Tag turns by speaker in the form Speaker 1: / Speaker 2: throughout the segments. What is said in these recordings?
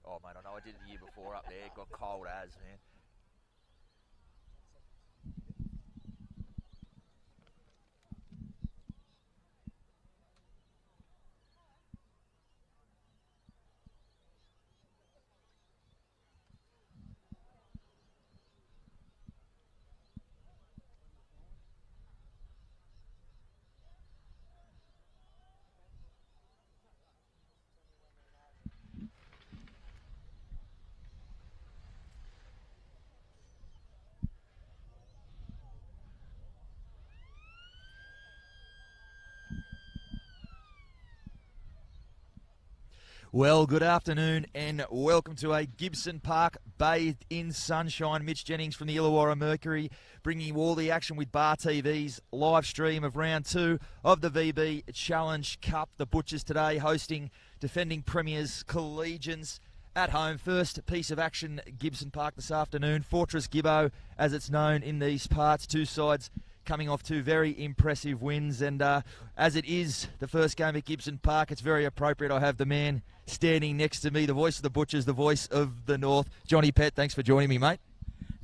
Speaker 1: Oh, mate, I know I did it the year before up there. It got cold as, man. Well, good afternoon and welcome to a Gibson Park bathed in sunshine. Mitch Jennings from the Illawarra Mercury bringing you all the action with Bar TV's live stream of round 2 of the VB Challenge Cup. The Butchers today hosting defending premiers Collegians at home. First piece of action, Gibson Park this afternoon. Fortress Gibbo, as it's known in these parts. Two sides coming off two very impressive wins, and as it is the first game at Gibson Park, it's very appropriate I have the man standing next to me, the voice of the Butchers, the voice of the North. Johnny Pett, thanks for joining me, mate.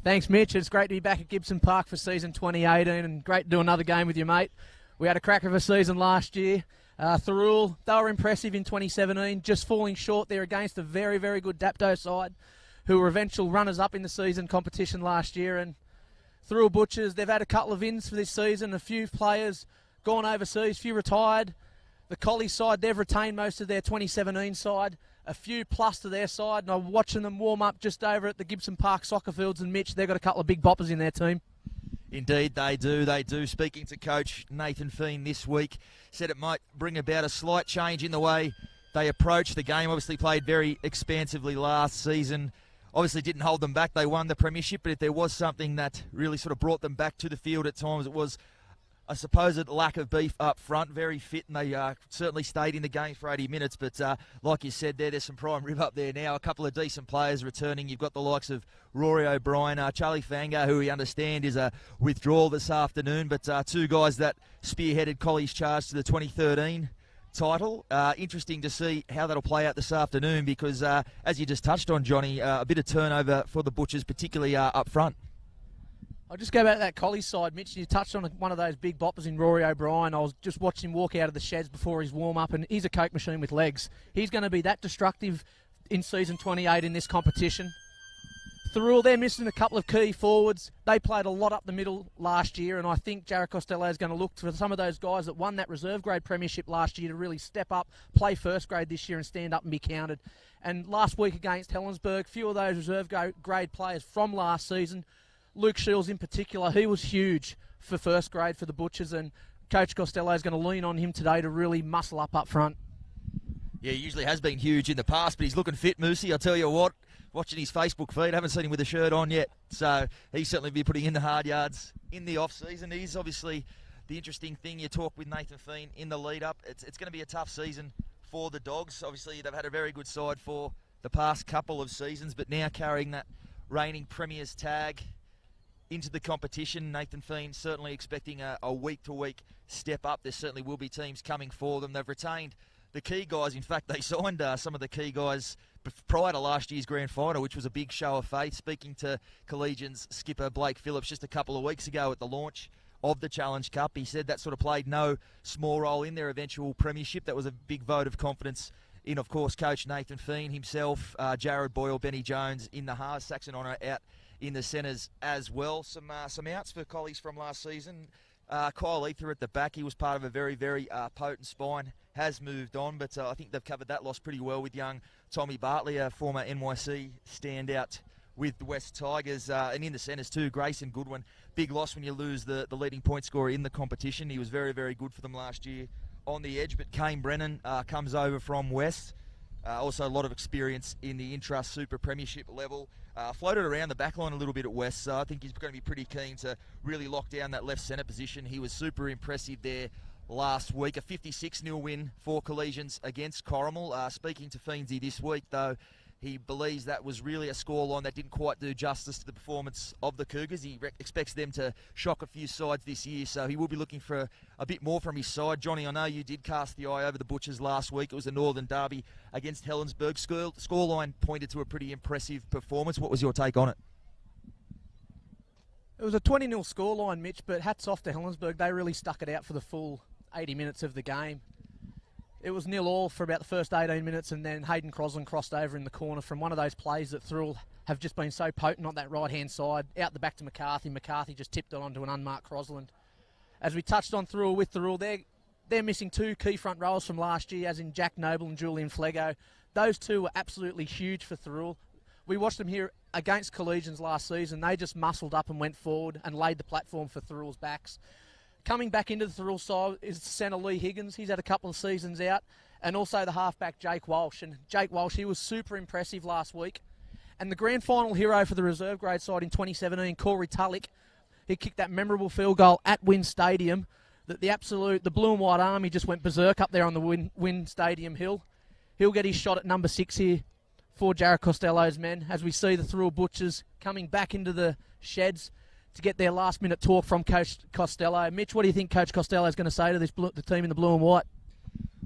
Speaker 2: Thanks, Mitch. It's great to be back at Gibson Park for season 2018, and great to do another game with you, mate. We had a cracker of a season last year. Thirroul, they were impressive in 2017, just falling short there against a very, very good Dapto side, who were eventual runners-up in the season competition last year. And Thirroul Butchers, they've had a couple of wins for this season, a few players gone overseas, few retired. The Collie side, they've retained most of their 2017 side, a few plus to their side, and I'm watching them warm up just over at the Gibson Park soccer fields, and Mitch, they've got a couple of big boppers in their team.
Speaker 1: Indeed, they do. Speaking to Coach Nathan Feen this week, said it might bring about a slight change in the way they approach the game. Obviously played very expansively last season. Obviously didn't hold them back. They won the premiership, but if there was something that really sort of brought them back to the field at times, it was a supposed lack of beef up front. Very fit, and they certainly stayed in the game for 80 minutes. But like you said there's some prime rib up there now. A couple of decent players returning. You've got the likes of Rory O'Brien, Charlie Fango, who we understand is a withdrawal this afternoon. But two guys that spearheaded Collie's charge to the 2013 title. Interesting to see how that'll play out this afternoon because, as you just touched on, Johnny, a bit of turnover for the Butchers, particularly up front.
Speaker 2: I'll just go back to that Collie side, Mitch. You touched on one of those big boppers in Rory O'Brien. I was just watching him walk out of the sheds before his warm-up, and he's a coke machine with legs. He's going to be that destructive in season 28 in this competition. Thirroul, they're missing a couple of key forwards. They played a lot up the middle last year, and I think Jared Costello is going to look for some of those guys that won that reserve grade premiership last year to really step up, play first grade this year and stand up and be counted. And last week against Helensburgh, few of those reserve grade players from last season, Luke Shields in particular, he was huge for first grade for the Butchers, and Coach Costello is going to lean on him today to really muscle up front.
Speaker 1: Yeah, he usually has been huge in the past, but he's looking fit, Moosey. I'll tell you what, watching his Facebook feed, I haven't seen him with a shirt on yet, so he's certainly be putting in the hard yards in the off-season. He's obviously the interesting thing. You talk with Nathan Feen in the lead-up. It's going to be a tough season for the Dogs. Obviously, they've had a very good side for the past couple of seasons, but now carrying that reigning Premier's tag into the competition, Nathan Feen certainly expecting a week-to-week step up. There certainly will be teams coming for them. They've retained the key guys. In fact, they signed some of the key guys prior to last year's grand final, which was a big show of faith. Speaking to Collegians skipper Blake Phillips just a couple of weeks ago at the launch of the Challenge Cup, he said that sort of played no small role in their eventual premiership. That was a big vote of confidence in, of course, Coach Nathan Feen himself, Jared Boyle, Benny Jones in the halves, Saxon Honour out in the centres as well. Some outs for Collies from last season. Kyle Ether at the back, he was part of a very, very potent spine, has moved on, but I think they've covered that loss pretty well with young Tommy Bartley, a former NYC standout with the West Tigers, and in the centres too, Grayson Goodwin. Big loss when you lose the leading point scorer in the competition. He was very, very good for them last year on the edge, but Kane Brennan comes over from West. Also a lot of experience in the intra super premiership level. Floated around the back line a little bit at West, so I think he's going to be pretty keen to really lock down that left centre position. He was super impressive there last week. A 56-0 win for Collegians against Corrimal. Speaking to Feensy this week, though, He believes that was really a scoreline that didn't quite do justice to the performance of the Cougars. He expects them to shock a few sides this year, so he will be looking for a bit more from his side. Johnny, I know you did cast the eye over the Butchers last week. It was a Northern Derby against Helensburgh. Scoreline pointed to a pretty impressive performance. What was your take on it?
Speaker 2: It was a 20-0 scoreline, Mitch, but hats off to Helensburgh. They really stuck it out for the full 80 minutes of the game. It was 0-0 for about the first 18 minutes, and then Hayden Crosland crossed over in the corner from one of those plays that Thirroul have just been so potent on that right-hand side. Out the back to McCarthy. McCarthy just tipped it onto an unmarked Crosland. As we touched on Thirroul, with Thirroul, they're missing two key front rowers from last year, as in Jack Noble and Julian Flego. Those two were absolutely huge for Thirroul. We watched them here against Collegians last season. They just muscled up and went forward and laid the platform for Thirroul's backs. Coming back into the Thirroul side is centre Lee Higgins. He's had a couple of seasons out. And also the halfback Jake Walsh. And Jake Walsh, he was super impressive last week. And the grand final hero for the reserve grade side in 2017, Corey Tulloch, he kicked that memorable field goal at Wynn Stadium. That the blue and white army just went berserk up there on the Wynn Stadium hill. He'll get his shot at number 6 here for Jared Costello's men, as we see the Thirroul Butchers coming back into the sheds to get their last-minute talk from Coach Costello. Mitch, what do you think Coach Costello is going to say to the team in the blue and white?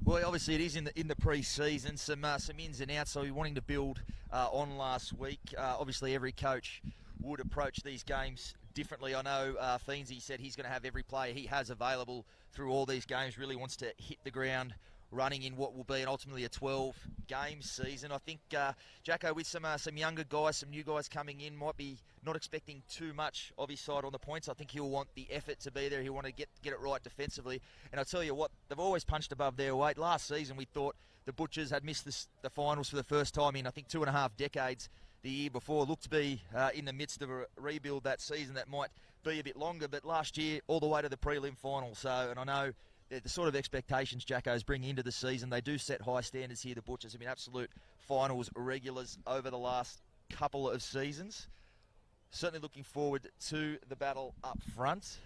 Speaker 1: Well, obviously it is in the pre-season, some ins and outs, so we're wanting to build on last week. Obviously every coach would approach these games differently. I know Feensy said he's going to have every player he has available through all these games, really wants to hit the ground running in what will be ultimately a 12-game season. I think Jacko, with some younger guys, some new guys coming in, might be not expecting too much of his side on the points. I think he'll want the effort to be there. He'll want to get it right defensively. And I'll tell you what, they've always punched above their weight. Last season, we thought the Butchers had missed the finals for the first time in, I think, 2.5 decades. The year before looked to be in the midst of a rebuild that season that might be a bit longer. But last year, all the way to the prelim final. So, and I know the sort of expectations Jacko's bringing into the season, they do set high standards here. The Butchers have been absolute finals regulars over the last couple of seasons. Certainly looking forward to the battle up front.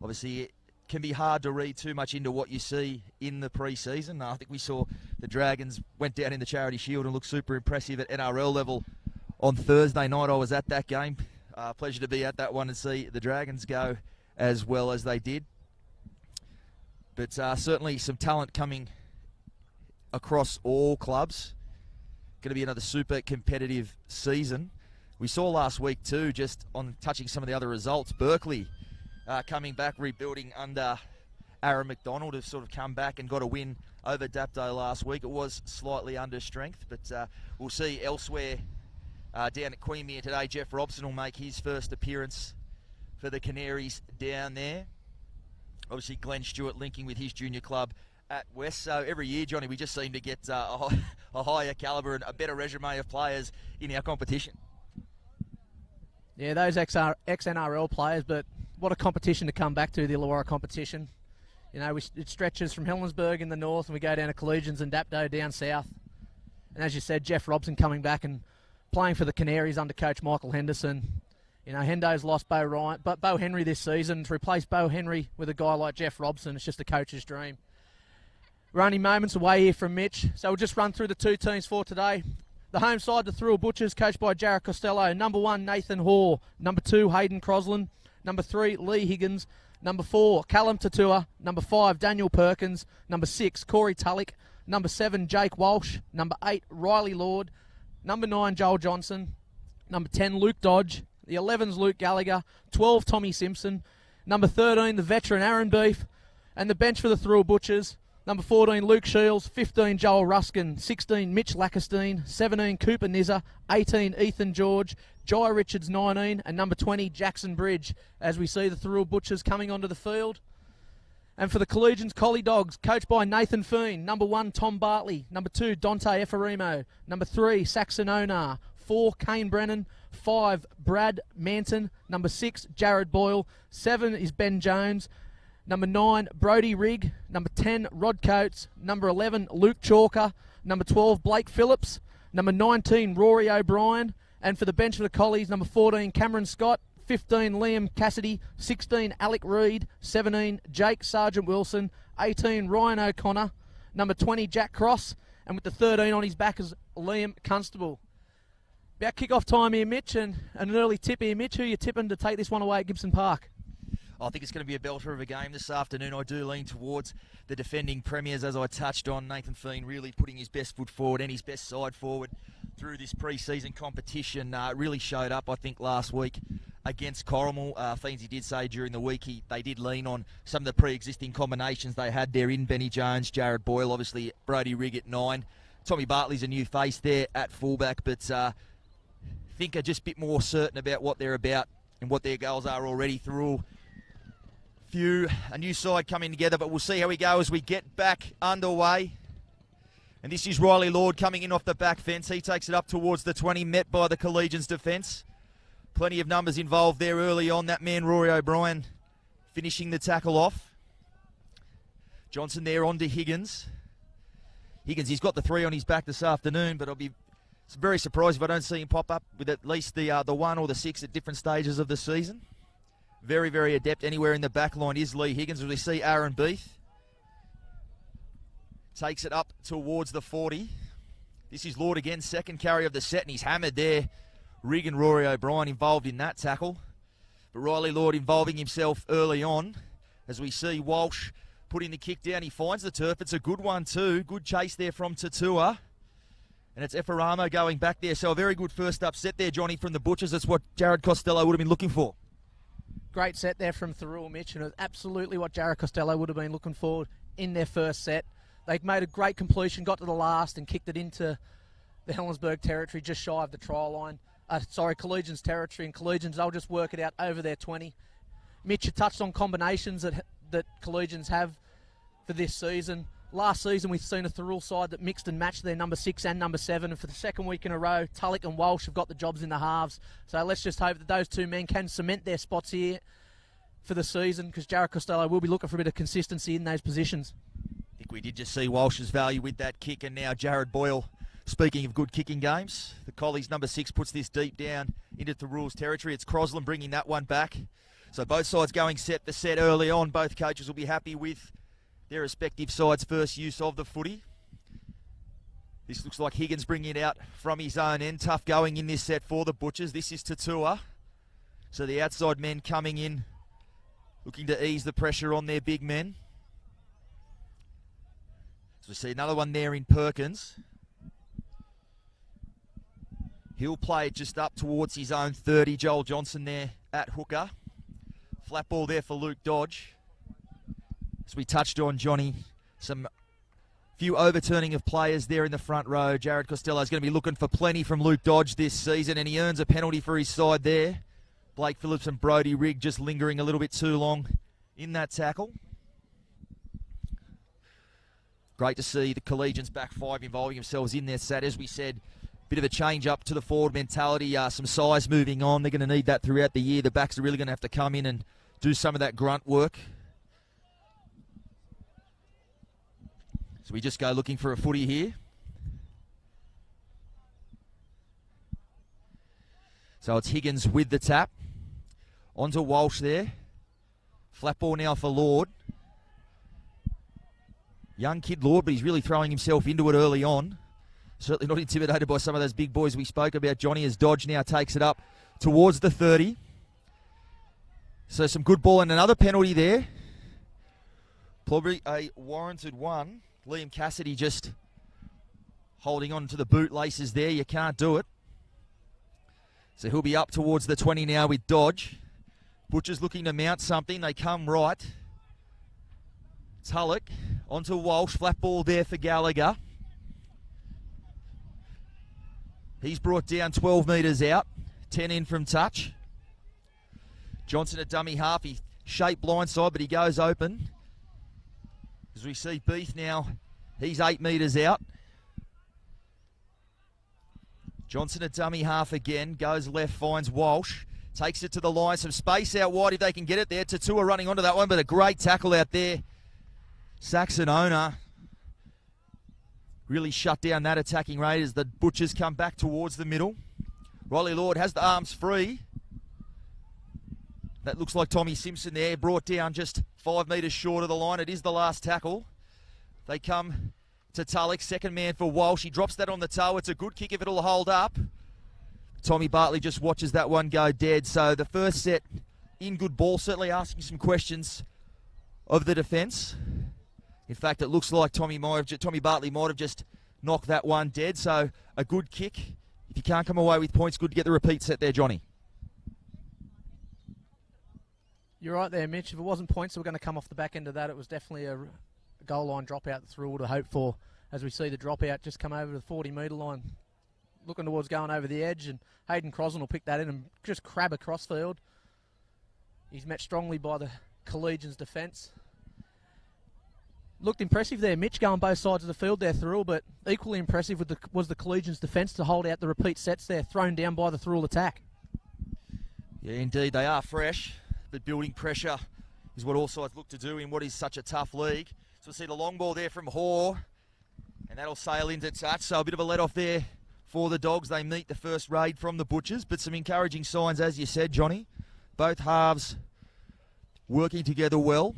Speaker 1: Obviously, it can be hard to read too much into what you see in the pre-season. I think we saw the Dragons went down in the Charity Shield and looked super impressive at NRL level on Thursday night. I was at that game. Pleasure to be at that one and see the Dragons go as well as they did. But certainly some talent coming across all clubs. Going to be another super competitive season. We saw last week too, just on touching some of the other results, Berkeley coming back, rebuilding under Aaron McDonald, have sort of come back and got a win over Dapto last week. It was slightly under strength, but we'll see elsewhere down at Queanbeyan today. Jeff Robson will make his first appearance for the Canaries down there. Obviously, Glenn Stewart linking with his junior club at West. So every year, Johnny, we just seem to get a higher calibre and a better resume of players in our competition.
Speaker 2: Yeah, those ex-NRL players, but what a competition to come back to, the Illawarra competition. You know, it stretches from Helensburgh in the north, and we go down to Collegians and Dapto down south. And as you said, Jeff Robson coming back and playing for the Canaries under coach Michael Henderson. You know, Hendo's lost Bo Henry this season. To replace Bo Henry with a guy like Jeff Robson, it's just a coach's dream. We're only moments away here from Mitch, so we'll just run through the two teams for today. The home side, the Thirroul Butchers, coached by Jared Costello. Number 1, Nathan Hoare. Number 2, Hayden Crosland. Number 3, Lee Higgins. Number 4, Callum Tatua. Number 5, Daniel Perkins. Number 6, Corey Tulloch. Number 7, Jake Walsh. Number 8, Riley Lord. Number 9, Joel Johnson. Number 10, Luke Dodge. The 11's Luke Gallagher. 12, Tommy Simpson. Number 13, the veteran Aaron Beef. And the bench for the Thirroul Butchers. Number 14, Luke Shields. 15, Joel Ruskin. 16, Mitch Lackerstein. 17, Cooper Nizza. 18, Ethan George. Jai Richards, 19. And number 20, Jackson Bridge. As we see the Thirroul Butchers coming onto the field. And for the Collegians, Collie Dogs, coached by Nathan Feen. Number 1, Tom Bartley. Number 2, Dante Effarimo. Number 3, Saxon Onar. 4, Kane Brennan. 5, Brad Manton. Number 6, Jared Boyle. 7 is Ben Jones. Number 9, Brody Rigg. Number 10, Rod Coates. Number 11, Luke Chalker. Number 12, Blake Phillips. Number 19, Rory O'Brien. And for the bench for the Collies, number 14, Cameron Scott. 15, Liam Cassidy. 16, Alec Reid. 17, Jake Sargent Wilson. 18, Ryan O'Connor. Number 20, Jack Cross. And with the 13 on his back is Liam Constable. About kick-off time here, Mitch, and an early tip here, Mitch. Who are you tipping to take this one away at Gibson Park?
Speaker 1: I think it's going to be a belter of a game this afternoon. I do lean towards the defending premiers, as I touched on. Nathan Feen really putting his best foot forward and his best side forward through this pre-season competition. Really showed up, I think, last week against Corrimal. Feensy did say during the week they did lean on some of the pre-existing combinations they had there in Benny Jones, Jared Boyle, obviously Brody Rigg at 9. Tommy Bartley's a new face there at fullback, but think are just a bit more certain about what they're about and what their goals are already. Thirroul, a new side coming together, but we'll see how we go as we get back underway. And this is Riley Lord coming in off the back fence. He takes it up towards the 20, met by the Collegians defence. Plenty of numbers involved there early on. That man, Rory O'Brien, finishing the tackle off. Johnson there on to Higgins. He's got the 3 on his back this afternoon, but I'll be very surprised if I don't see him pop up with at least the 1 or the 6 at different stages of the season. Very, very adept anywhere in the back line is Lee Higgins, as we see Aaron Beath. Takes it up towards the 40. This is Lord again, second carry of the set, and he's hammered there. Rigg and Rory O'Brien involved in that tackle. But Riley Lord involving himself early on, as we see Walsh putting the kick down. He finds the turf. It's a good one too. Good chase there from Tatua. And it's Effaramo going back there. So a very good first up set there, Johnny, from the Butchers. That's what Jared Costello would have been looking for.
Speaker 2: Great set there from Thirroul, Mitch, and it was absolutely what Jared Costello would have been looking for in their first set. They made a great completion, got to the last and kicked it into the Helensburgh territory just shy of the try line. Collegians territory, and Collegians, they'll just work it out over their 20. Mitch, you touched on combinations that Collegians have for this season. Last season, we've seen a Thirroul side that mixed and matched their number 6 and number 7, and for the second week in a row, Tulloch and Walsh have got the jobs in the halves. So let's just hope that those two men can cement their spots here for the season, because Jared Costello will be looking for a bit of consistency in those positions.
Speaker 1: I think we did just see Walsh's value with that kick, and now Jared Boyle. Speaking of good kicking games, the Collies number 6 puts this deep down into Thirroul's territory. It's Crosland bringing that one back. So both sides going set the set early on. Both coaches will be happy with their respective sides' first use of the footy. This looks like Higgins bringing it out from his own end. Tough going in this set for the Butchers. This is Tatua. So the outside men coming in, looking to ease the pressure on their big men. So we see another one there in Perkins. He'll play it just up towards his own 30. Joel Johnson there at hooker. Flat ball there for Luke Dodge. As we touched on, Johnny, some few overturning of players there in the front row. Jared Costello is going to be looking for plenty from Luke Dodge this season, and he earns a penalty for his side there. Blake Phillips and Brody Rigg just lingering a little bit too long in that tackle. Great to see the Collegians back 5 involving themselves in their set. As we said, bit of a change up to the forward mentality, some size moving on. They're going to need that throughout the year. The backs are really going to have to come in and do some of that grunt work. So we just go looking for a footy here. So it's Higgins with the tap. Onto Walsh there. Flat ball now for Lord. Young kid Lord, but he's really throwing himself into it early on. Certainly not intimidated by some of those big boys we spoke about, Johnny, as Dodge now takes it up towards the 30. So some good ball and another penalty there. Probably a warranted one. Liam Cassidy just holding on to the bootlaces there. You can't do it. So he'll be up towards the 20 now with Dodge. Butcher's looking to mount something. They come right. Tulloch onto Walsh. Flat ball there for Gallagher. He's brought down 12 metres out. 10 in from touch. Johnson at dummy half. He shaped blindside, but he goes open. As we see Beath now, he's 8 metres out. Johnson at dummy half again. Goes left, finds Walsh. Takes it to the line. Some space out wide if they can get it there. Tatua running onto that one, but a great tackle out there. Saxon owner really shut down that attacking rate as the Butchers come back towards the middle. Riley Lord has the arms free. That looks like Tommy Simpson there, brought down just 5 metres short of the line. It is the last tackle. They come to Tulloch. Second man for Walsh. He drops that on the toe. It's a good kick if it'll hold up. Tommy Bartley just watches that one go dead. So the first set in good ball, certainly asking some questions of the defence. In fact, it looks like Tommy Bartley might have just knocked that one dead. So a good kick. If you can't come away with points, good to get the repeat set there, Johnny.
Speaker 2: You're right there, Mitch. If it wasn't points that were going to come off the back end of that, it was definitely a goal line dropout that Thirroul would have hoped for, as we see the dropout just come over the 40-metre line, looking towards going over the edge, and Hayden Crosland will pick that in and just crab across field. He's met strongly by the Collegians' defence. Looked impressive there, Mitch, going both sides of the field there, Thirroul, but equally impressive was the Collegians' defence to hold out the repeat sets there, thrown down by the Thirroul attack.
Speaker 1: Yeah, indeed, they are fresh, but building pressure is what all sides look to do in what is such a tough league. So we'll see the long ball there from Hoare, and that'll sail into touch. So a bit of a let-off there for the Dogs. They meet the first raid from the Butchers, but some encouraging signs, as you said, Johnny. Both halves working together well,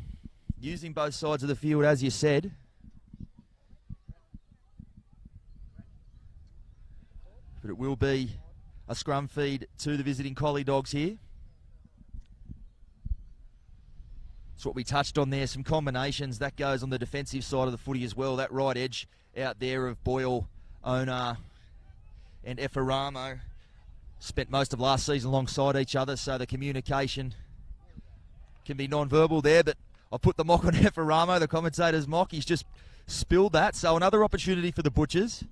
Speaker 1: using both sides of the field, as you said. But it will be a scrum feed to the visiting Collie Dogs here. That's what we touched on there, some combinations. That goes on the defensive side of the footy as well. That right edge out there of Boyle, Onar and Effaramo spent most of last season alongside each other, so the communication can be non-verbal there, but I'll put the mock on Effaramo, the commentator's mock. He's just spilled that, so another opportunity for the Butchers.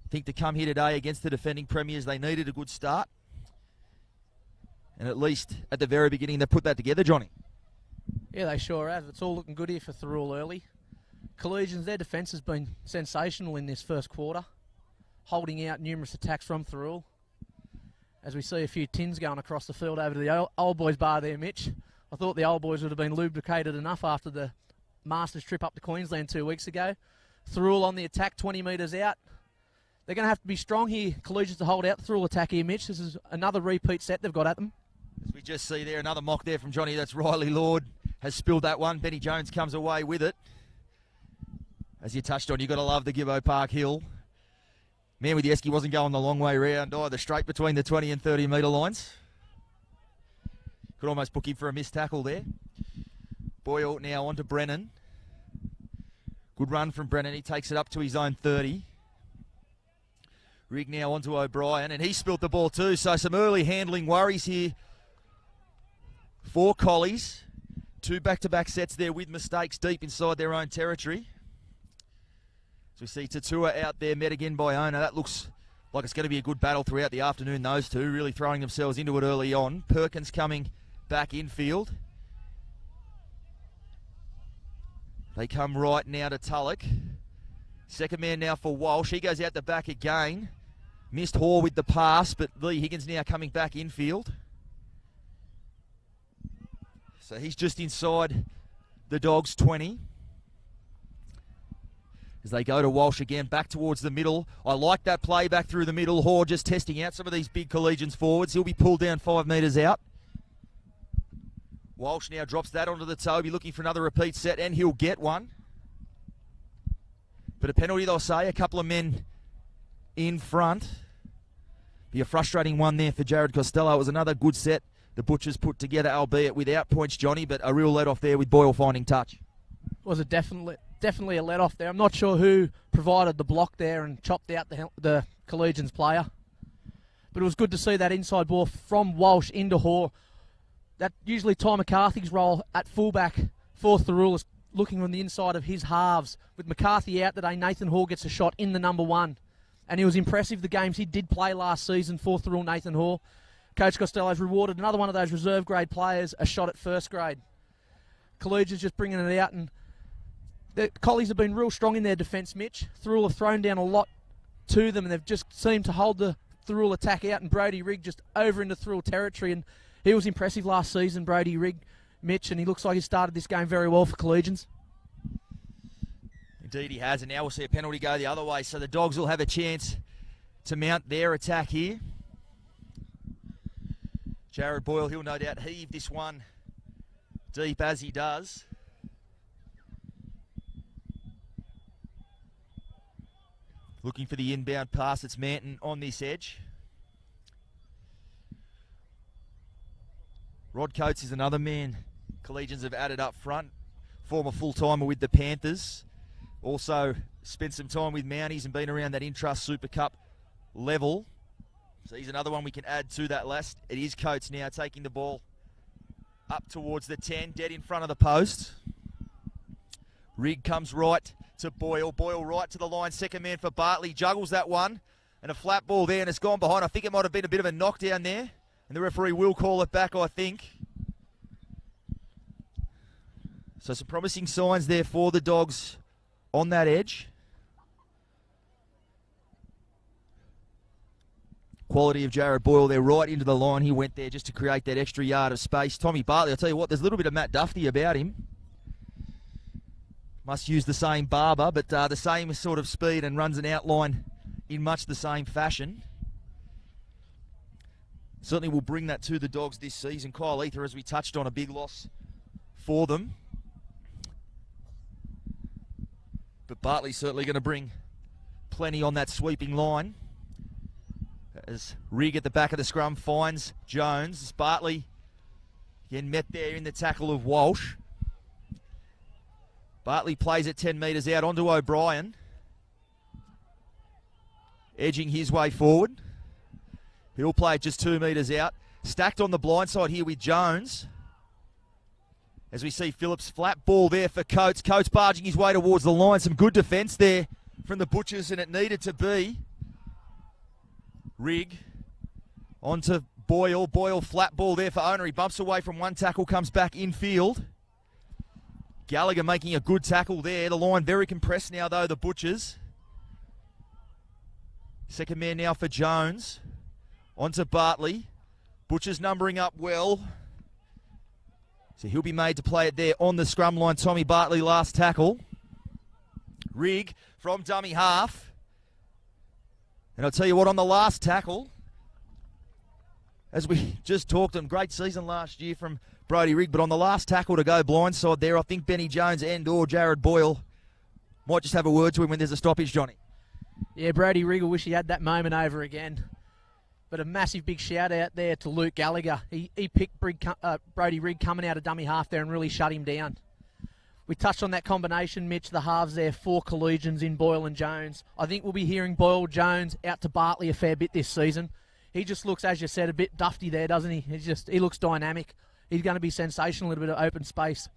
Speaker 1: I think to come here today against the defending premiers, they needed a good start. And at least at the very beginning, they put that together, Johnny.
Speaker 2: Yeah, they sure have. It's all looking good here for Thirroul early. Collegians, their defence has been sensational in this first quarter, holding out numerous attacks from Thirroul. As we see a few tins going across the field over to the old boys bar there, Mitch. I thought the old boys would have been lubricated enough after the Masters trip up to Queensland 2 weeks ago. Thirroul on the attack, 20 metres out. They're going to have to be strong here, Collegians, to hold out the Thirroul attack here, Mitch. This is another repeat set they've got at them.
Speaker 1: As we just see there, another mock there from Johnny. That's Riley Lord has spilled that one. Benny Jones comes away with it. As you touched on, you've got to love the Gibbo Park Hill. Man with the Esky wasn't going the long way round either, straight between the 20 and 30 metre lines. Could almost book him for a missed tackle there. Boyle now on to Brennan. Good run from Brennan. He takes it up to his own 30. Rigg now onto O'Brien, and he spilt the ball too, so some early handling worries here for Collies. 2 back-to-back sets there with mistakes deep inside their own territory. So we see Tatua out there, met again by Ona. That looks like it's going to be a good battle throughout the afternoon, those two, really throwing themselves into it early on. Perkins coming back infield. They come right now to Tulloch. Second man now for Walsh. He goes out the back again. Missed Hoare with the pass, but Lee Higgins now coming back infield. So he's just inside the Dogs' 20. As they go to Walsh again, back towards the middle. I like that play back through the middle. Hoare just testing out some of these big Collegians forwards. He'll be pulled down 5 metres out. Walsh now drops that onto the toe. Be looking for another repeat set, and he'll get one. But a penalty, they'll say. A couple of men in front. Be a frustrating one there for Jared Costello. It was another good set the Butchers put together, albeit without points, Johnny, but a real let-off there with Boyle finding touch.
Speaker 2: Was it definitely a let-off there. I'm not sure who provided the block there and chopped out the Collegians player. But it was good to see that inside ball from Walsh into Hoare. That usually Ty McCarthy's role at fullback for Thirroul is looking on the inside of his halves. With McCarthy out today, Nathan Hoare gets a shot in the number 1. And he was impressive the games he did play last season for Thirroul, Nathan Hoare. Coach Costello's rewarded another one of those reserve grade players a shot at first grade. Collegians just bringing it out, and the Collies have been real strong in their defence, Mitch. Thirroul have thrown down a lot to them, and they've just seemed to hold the Thirroul attack out, and Brody Rigg just over into Thirroul territory, and he was impressive last season, Brody Rigg, Mitch, and he looks like he started this game very well for Collegians.
Speaker 1: Indeed he has, and now we'll see a penalty go the other way, so the Dogs will have a chance to mount their attack here. Jared Boyle, he'll no doubt heave this one deep as he does. Looking for the inbound pass. It's Manton on this edge. Rod Coates is another man Collegians have added up front. Former full-timer with the Panthers. Also spent some time with Mounties and been around that Intrust Super Cup level. So he's another one we can add to that list. It is Coates now taking the ball up towards the 10, dead in front of the post. Rigg comes right to Boyle. Boyle right to the line. Second man for Bartley. Juggles that one. And a flat ball there, and it's gone behind. I think it might have been a bit of a knockdown there. And the referee will call it back, I think. So some promising signs there for the Dogs on that edge. Quality of Jared Boyle there right into the line. He went there just to create that extra yard of space. Tommy Bartley, I'll tell you what, there's a little bit of Matt Duffy about him. Must use the same barber, but the same sort of speed and runs an outline in much the same fashion. Certainly will bring that to the Dogs this season. Kyle Ether, as we touched on, a big loss for them. But Bartley's certainly going to bring plenty on that sweeping line. As Rigg at the back of the scrum finds Jones. As Bartley again met there in the tackle of Walsh. Bartley plays it 10 metres out onto O'Brien. Edging his way forward. He'll play it just 2 metres out. Stacked on the blind side here with Jones. As we see Phillips, flat ball there for Coates. Coates barging his way towards the line. Some good defence there from the Butchers, and it needed to be. Rigg onto Boyle. Boyle flat ball there for Owner. He bumps away from one tackle, comes back infield. Gallagher making a good tackle there. The line very compressed now though, the Butchers. Second man now for Jones. Onto Bartley. Butchers numbering up well. So he'll be made to play it there on the scrum line. Tommy Bartley last tackle. Rigg from dummy half. And I'll tell you what, on the last tackle, as we just talked on, great season last year from Brodie Rigg, but on the last tackle to go blindside there, I think Benny Jones and or Jared Boyle might just have a word to him when there's a stoppage, Johnny.
Speaker 2: Yeah, Brodie Rigg will wish he had that moment over again. But a massive big shout out there to Luke Gallagher. He picked Brodie Rigg coming out of dummy half there and really shut him down. We touched on that combination, Mitch, the halves there, 4 Collegians in Boyle and Jones. I think we'll be hearing Boyle Jones out to Bartley a fair bit this season. He just looks, as you said, a bit dufty there, doesn't he? He looks dynamic. He's going to be sensational, a little bit of open space.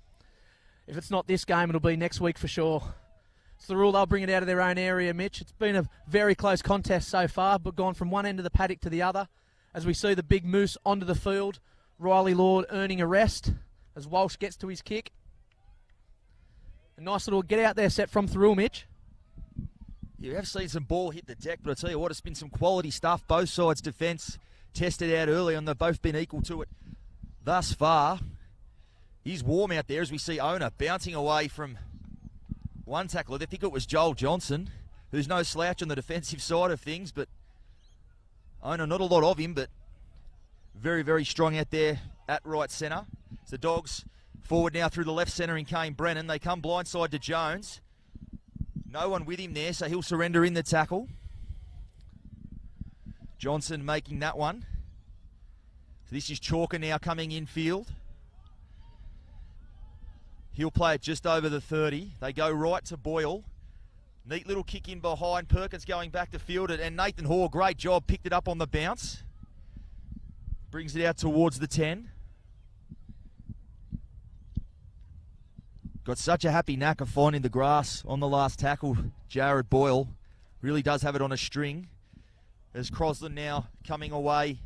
Speaker 2: If it's not this game, it'll be next week for sure. Thirroul, they'll bring it out of their own area, Mitch. It's been a very close contest so far, but gone from one end of the paddock to the other. As we see the big moose onto the field, Riley Lord earning a rest as Walsh gets to his kick. A nice little get out there set from Thirroul, Mitch.
Speaker 1: You have seen some ball hit the deck, but I tell you what, it's been some quality stuff. Both sides' defence tested out early, and they've both been equal to it thus far. He's warm out there as we see Owner bouncing away from one tackler. I think it was Joel Johnson, who's no slouch on the defensive side of things, but Owner, not a lot of him, but very, very strong out there at right centre. It's the Dogs forward now through the left centre in Kane Brennan. They come blindside to Jones. No one with him there, so he'll surrender in the tackle. Johnson making that one. So this is Chalker now coming infield. He'll play it just over the 30. They go right to Boyle. Neat little kick in behind. Perkins going back to field it. And Nathan Hoare, great job, picked it up on the bounce. Brings it out towards the 10. Got such a happy knack of finding the grass on the last tackle. Jared Boyle really does have it on a string. As Crosland now coming away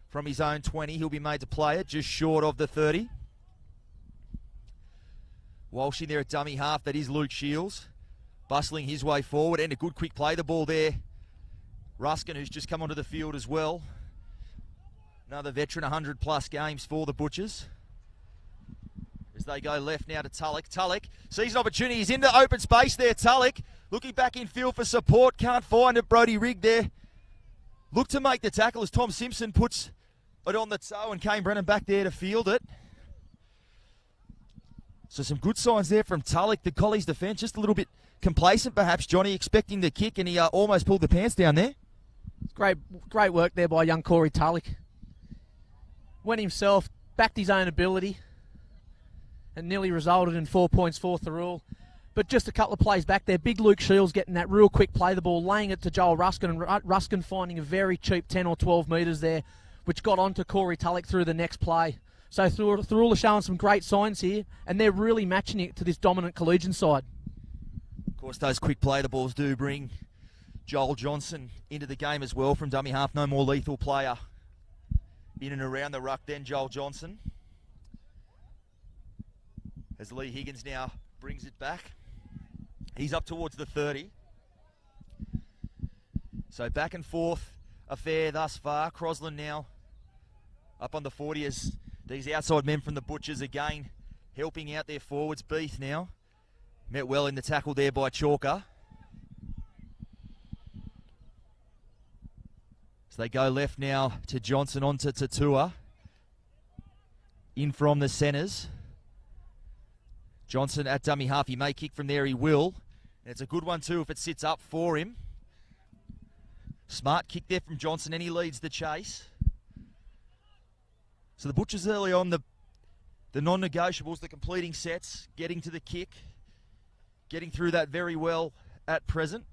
Speaker 1: from his own 20. He'll be made to play it just short of the 30. Walsh in there at dummy half. That is Luke Shields. Bustling his way forward. And a good quick play the ball there. Ruskin, who's just come onto the field as well. Another veteran, 100 plus games for the Butchers. As they go left now to Tulloch. Tulloch sees an opportunity. He's into open space there. Tulloch looking back in field for support. Can't find it. Brodie Rigg there. Look to make the tackle as Tom Simpson puts it on the toe and Kane Brennan back there to field it. So some good signs there from Tulloch. The Collies defence just a little bit complacent perhaps, Johnny, expecting the kick, and he almost pulled the pants down there.
Speaker 2: Great work there by young Corey Tulloch. Went himself, backed his own ability, and nearly resulted in 4 points for Thirroul. But just a couple of plays back there, big Luke Shields getting that real quick play the ball, laying it to Joel Ruskin, and Ruskin finding a very cheap 10 or 12 metres there, which got onto Corey Tulloch through the next play. So Thirroul are showing some great signs here, and they're really matching it to this dominant Collegian side.
Speaker 1: Of course, those quick play the balls do bring Joel Johnson into the game as well from dummy half. No more lethal player in and around the ruck then, Joel Johnson. As Lee Higgins now brings it back. He's up towards the 30. So back and forth affair thus far. Crosland now up on the 40 as these outside men from the Butchers again helping out their forwards. Beath now met well in the tackle there by Chalker. So they go left now to Johnson, on to Tatua. In from the centres. Johnson at dummy half. He may kick from there, he will. And it's a good one too if it sits up for him. Smart kick there from Johnson, and he leads the chase. So the Butchers early on, the non-negotiables, the completing sets, getting to the kick, getting through that very well at present.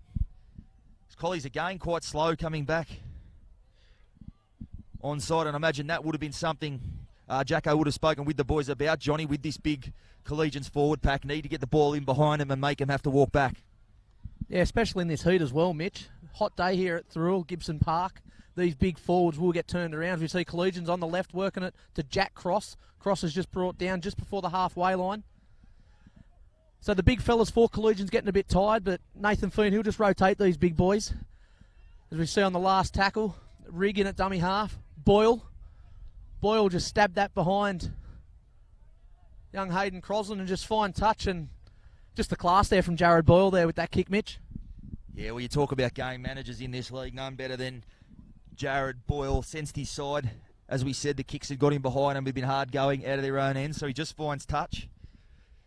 Speaker 1: Collies again quite slow coming back onside, and I imagine that would have been something Jacko would have spoken with the boys about, Johnny, with this big Collegians forward pack. Need to get the ball in behind him and make him have to walk back.
Speaker 2: Yeah, especially in this heat as well, Mitch. Hot day here at Thirroul, Gibson Park. These big forwards will get turned around. We see Collegians on the left working it to Jack Cross. Cross is just brought down just before the halfway line. So the big fellas for Collegians getting a bit tired, but Nathan Fean, he'll just rotate these big boys. As we see on the last tackle, Rig in at dummy half. Boyle just stabbed that behind young Hayden Crosland, and just fine touch, and just the class there from Jared Boyle there with that kick, Mitch.
Speaker 1: Yeah, well, you talk about game managers in this league, none better than Jared Boyle. Sensed his side. As we said, the kicks had got him behind and we've been hard going out of their own end, so he just finds touch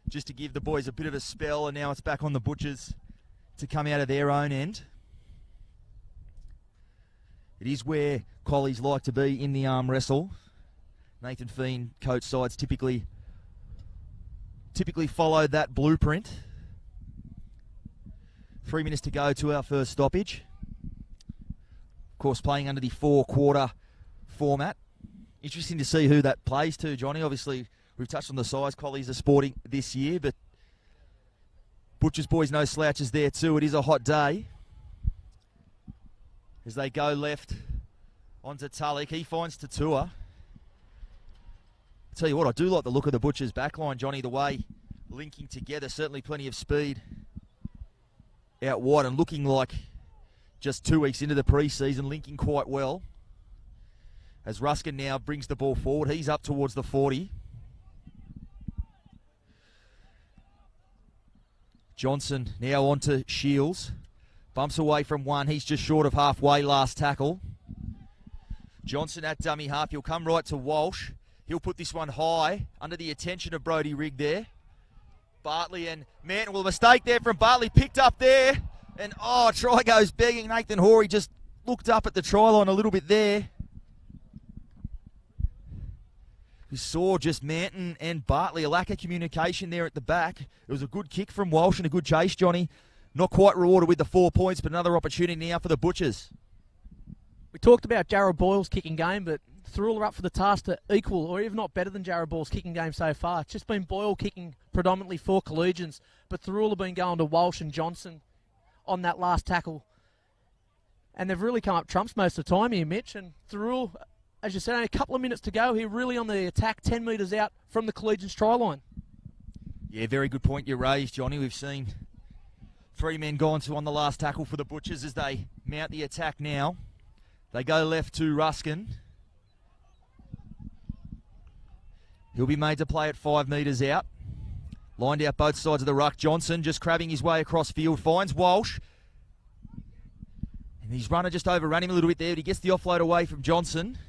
Speaker 1: just to give the boys a bit of a spell, and now it's back on the Butchers to come out of their own end. It is where Collies like to be in the arm wrestle. Nathan Fean, coach sides typically follow that blueprint. 3 minutes to go to our first stoppage. Of course, playing under the 4-quarter format. Interesting to see who that plays to, Johnny. Obviously, we've touched on the size Collies are sporting this year, but Butchers boys, no slouches there too. It is a hot day. As they go left onto Tulloch, he finds Tatua. Tell you what, I do like the look of the Butchers backline, Johnny, the way linking together, certainly plenty of speed out wide, and looking like just 2 weeks into the pre-season, linking quite well. As Ruskin now brings the ball forward, he's up towards the 40. Johnson now onto Shields. Bumps away from one, he's just short of halfway, last tackle. Johnson at dummy half, he'll come right to Walsh. He'll put this one high, under the attention of Brodie Rigg there. Bartley and Manton, well, a mistake there from Bartley, picked up there. And, try goes begging. Nathan Horry just looked up at the try line a little bit there. We saw just Manton and Bartley, a lack of communication there at the back. It was a good kick from Walsh and a good chase, Johnny. Not quite rewarded with the 4 points, but another opportunity now for the Butchers.
Speaker 2: We talked about Jared Boyle's kicking game, but Thirroul are up for the task to equal or even not better than Jared Boyle's kicking game so far. It's just been Boyle kicking predominantly for Collegians, but Thirroul have been going to Walsh and Johnson on that last tackle. And they've really come up trumps most of the time here, Mitch. And Thirroul, as you said, only a couple of minutes to go here, really on the attack, 10 metres out from the Collegians try line.
Speaker 1: Yeah, very good point you raised, Johnny. We've seen 3 men gone to on the last tackle for the Butchers as they mount the attack now. They go left to Ruskin. He'll be made to play at 5 metres out. Lined out both sides of the ruck. Johnson just crabbing his way across field. Finds Walsh. And his runner just overran him a little bit there, but he gets the offload away from Johnson.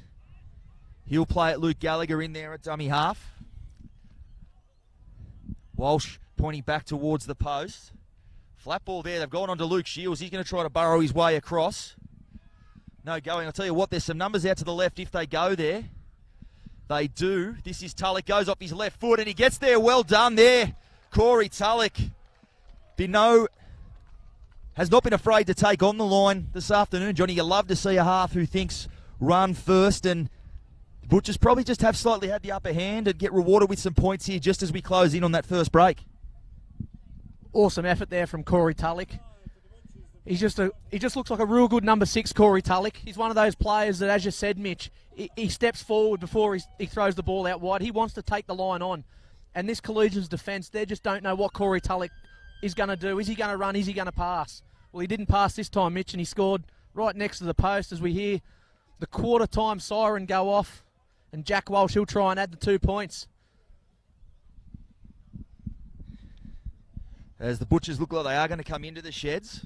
Speaker 1: He'll play at Luke Gallagher in there at dummy half. Walsh pointing back towards the post. Flat ball there. They've gone on to Luke Shields. He's going to try to burrow his way across. No going. I'll tell you what, there's some numbers out to the left if they go there. They do. This is Tulloch. Goes off his left foot and he gets there. Well done there. Corey Tulloch. Has not been afraid to take on the line this afternoon. Johnny, you love to see a half who thinks run first, and the Butchers probably just have slightly had the upper hand and get rewarded with some points here just as we close in on that first break.
Speaker 2: Awesome effort there from Corey Tulloch. He just looks like a real good number 6, Corey Tulloch. He's one of those players that, as you said, Mitch, he steps forward before he throws the ball out wide. He wants to take the line on. And this Collegians defence, they just don't know what Corey Tulloch is going to do. Is he going to run? Is he going to pass? Well, he didn't pass this time, Mitch, and he scored right next to the post as we hear the quarter-time siren go off. And Jack Walsh, he'll try and add the 2 points.
Speaker 1: As the Butchers look like they are going to come into the sheds.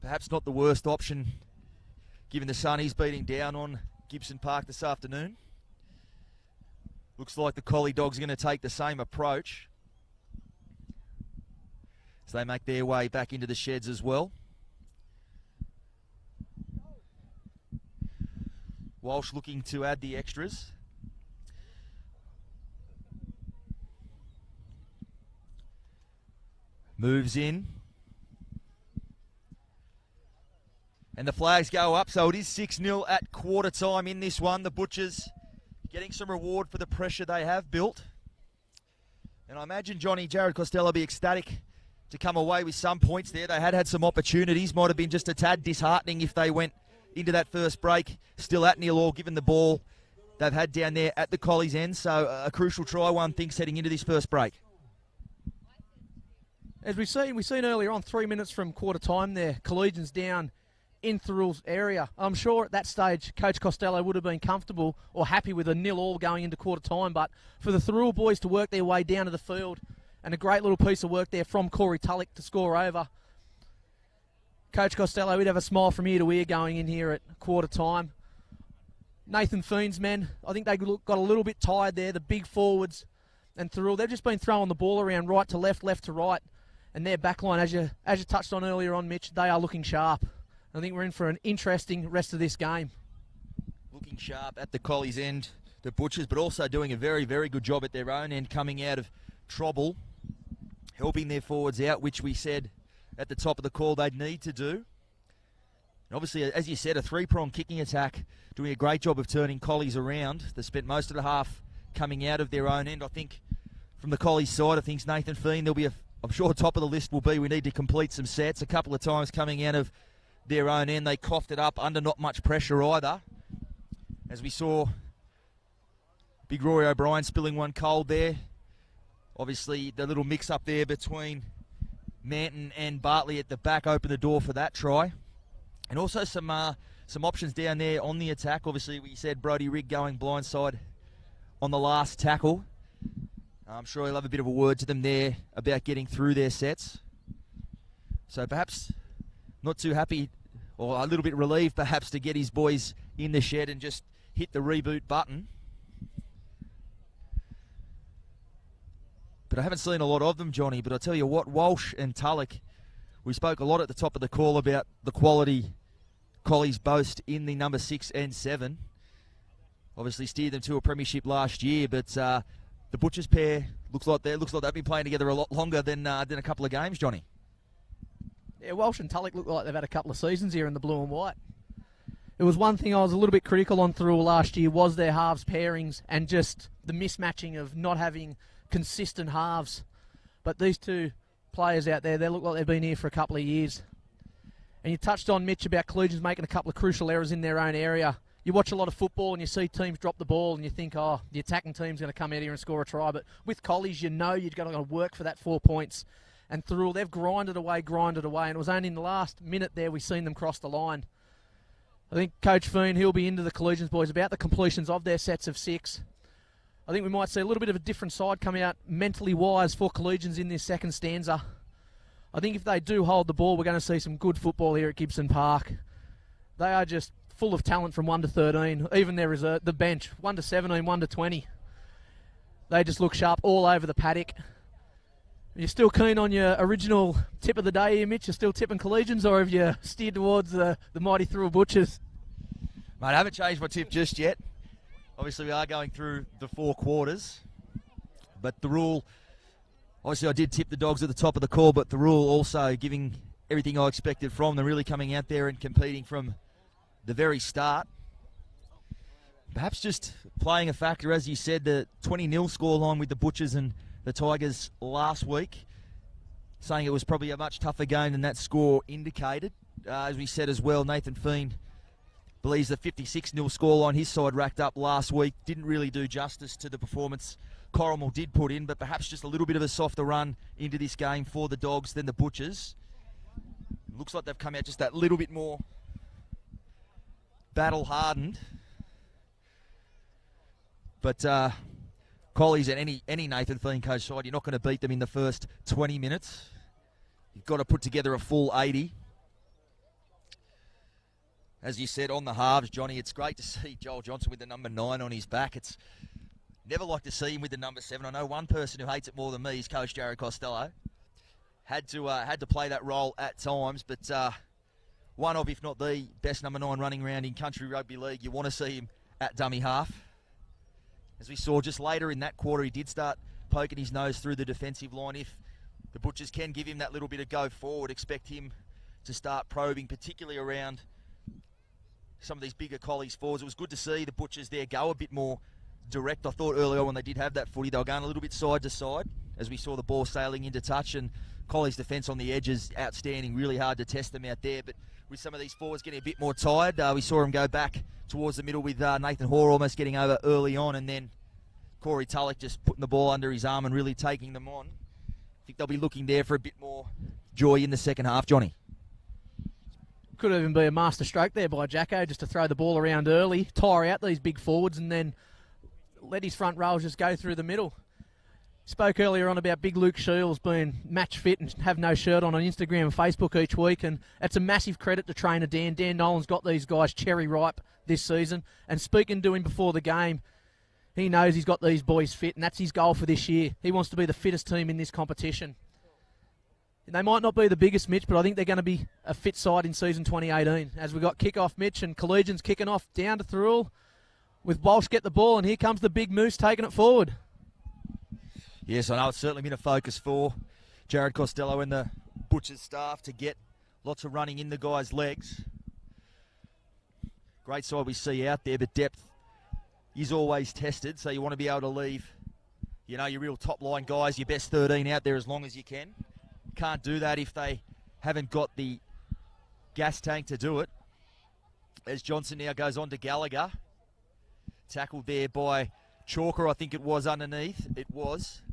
Speaker 1: Perhaps not the worst option given the sun is beating down on Gibson Park this afternoon. Looks like the Collie Dogs are going to take the same approach as they make their way back into the sheds as well. Walsh looking to add the extras. Moves in. And the flags go up, so it is 6-0 at quarter time in this one. The Butchers getting some reward for the pressure they have built. And I imagine Jared Costello will be ecstatic to come away with some points there. They had some opportunities. Might have been just a tad disheartening if they went into that first break still at 0-all, given the ball they've had down there at the Collies' end. So a crucial try, one thinks, heading into this first break.
Speaker 2: As we've seen earlier on, 3 minutes from quarter time there, Collegians down in Thirroul's area. I'm sure at that stage Coach Costello would have been comfortable or happy with a 0-all going into quarter time, but for the Thirroul boys to work their way down to the field, and a great little piece of work there from Corey Tulloch to score over, Coach Costello would have a smile from ear to ear going in here at quarter time. Nathan Fiend's men, I think they got a little bit tired there, the big forwards, and Thirroul, they've just been throwing the ball around right to left, left to right, and their backline, as you touched on earlier on, Mitch, they are looking sharp. I think we're in for an interesting rest of this game.
Speaker 1: Looking sharp at the Collies' end, the Butchers, but also doing a very, very good job at their own end, coming out of trouble, helping their forwards out, which we said at the top of the call they'd need to do. And obviously, as you said, a 3-prong kicking attack, doing a great job of turning Collies around. They spent most of the half coming out of their own end. I think from the Collies' side of things, Nathan Fiend, I'm sure top of the list will be we need to complete some sets. A couple of times coming out of their own end, they coughed it up under not much pressure either. As we saw big Rory O'Brien spilling one cold there. Obviously the little mix up there between Manton and Bartley at the back opened the door for that try. And also some options down there on the attack. Obviously we said Brodie Rigg going blindside on the last tackle. I'm sure he'll have a bit of a word to them there about getting through their sets. So perhaps not too happy, or a little bit relieved perhaps, to get his boys in the shed and just hit the reboot button. But I haven't seen a lot of them, Johnny, but I'll tell you what, Walsh and Tulloch, we spoke a lot at the top of the call about the quality Collies boast in the number 6 and 7. Obviously steered them to a premiership last year, but the Butchers pair looks like they've been playing together a lot longer than a couple of games, Johnny.
Speaker 2: Yeah, Walsh and Tulloch look like they've had a couple of seasons here in the blue and white. It was one thing I was a little bit critical on Thirroul last year, was their halves pairings and just the mismatching of not having consistent halves. But these two players out there, they look like they've been here for a couple of years. And you touched on, Mitch, about Collegians making a couple of crucial errors in their own area. You watch a lot of football and you see teams drop the ball and you think, oh, the attacking team's going to come out here and score a try. But with Collies, you know you've got to work for that 4 points. And Thirroul, they've grinded away, and it was only in the last minute there we seen them cross the line. I think Coach Fiend, he'll be into the Collegians boys about the completions of their sets of 6. I think we might see a little bit of a different side come out mentally wise for Collegians in this second stanza. I think if they do hold the ball, we're going to see some good football here at Gibson Park. They are just full of talent from 1 to 13. Even there is the bench, 1 to 17, 1 to 20. They just look sharp all over the paddock. Are you still keen on your original tip of the day here, Mitch? You're still tipping Collegians, or have you steered towards the mighty Thirroul Butchers?
Speaker 1: Mate, I haven't changed my tip just yet. Obviously, we are going through the 4 quarters. But Thirroul, obviously I did tip the Dogs at the top of the call, but Thirroul also giving everything I expected from them, really coming out there and competing from the very start. Perhaps just playing a factor, as you said, the 20-0 scoreline with the Butchers and the Tigers last week, saying it was probably a much tougher game than that score indicated. As we said as well, Nathan Fiend believes the 56-0 scoreline his side racked up last week didn't really do justice to the performance Corrimal did put in, but perhaps just a little bit of a softer run into this game for the Dogs than the Butchers. Looks like they've come out just that little bit more battle-hardened. But Collies and any Nathan Fiend coach side, you're not going to beat them in the first 20 minutes. You've got to put together a full 80. As you said, on the halves, Johnny, it's great to see Joel Johnson with the number 9 on his back. It's never like to see him with the number 7. I know one person who hates it more than me is Coach Jared Costello. Had to play that role at times, but one of, if not the best number 9 running around in country rugby league. You want to see him at dummy half. As we saw just later in that quarter, he did start poking his nose through the defensive line. If the Butchers can give him that little bit of go forward, expect him to start probing, particularly around some of these bigger Collies forwards. It was good to see the Butchers there go a bit more direct. I thought earlier when they did have that footy, they were going a little bit side to side as we saw the ball sailing into touch, and Collies' defence on the edges outstanding. Really hard to test them out there, but with some of these forwards getting a bit more tired, we saw him go back towards the middle with Nathan Hoare almost getting over early on, and then Corey Tulloch just putting the ball under his arm and really taking them on. I think they'll be looking there for a bit more joy in the second half, Johnny.
Speaker 2: Could even be a master stroke there by Jacko, just to throw the ball around early, tire out these big forwards, and then let his front rows just go through the middle. Spoke earlier on about big Luke Shields being match fit and have no shirt on Instagram and Facebook each week, and it's a massive credit to trainer Dan. Dan Nolan's got these guys cherry ripe this season, and speaking to him before the game, he knows he's got these boys fit, and that's his goal for this year. He wants to be the fittest team in this competition. They might not be the biggest, Mitch, but I think they're going to be a fit side in season 2018. As we got kick-off, Mitch, and Collegians kicking off down to Thirroul with Walsh get the ball, and here comes the big moose taking it forward.
Speaker 1: Yes, I know it's certainly been a focus for Jared Costello and the Butchers staff to get lots of running in the guys' legs. Great side we see out there, but depth is always tested, so you want to be able to leave, you know, your real top-line guys, your best 13 out there as long as you can. Can't do that if they haven't got the gas tank to do it. As Johnson now goes on to Gallagher. Tackled there by Chalker, I think it was underneath. It was.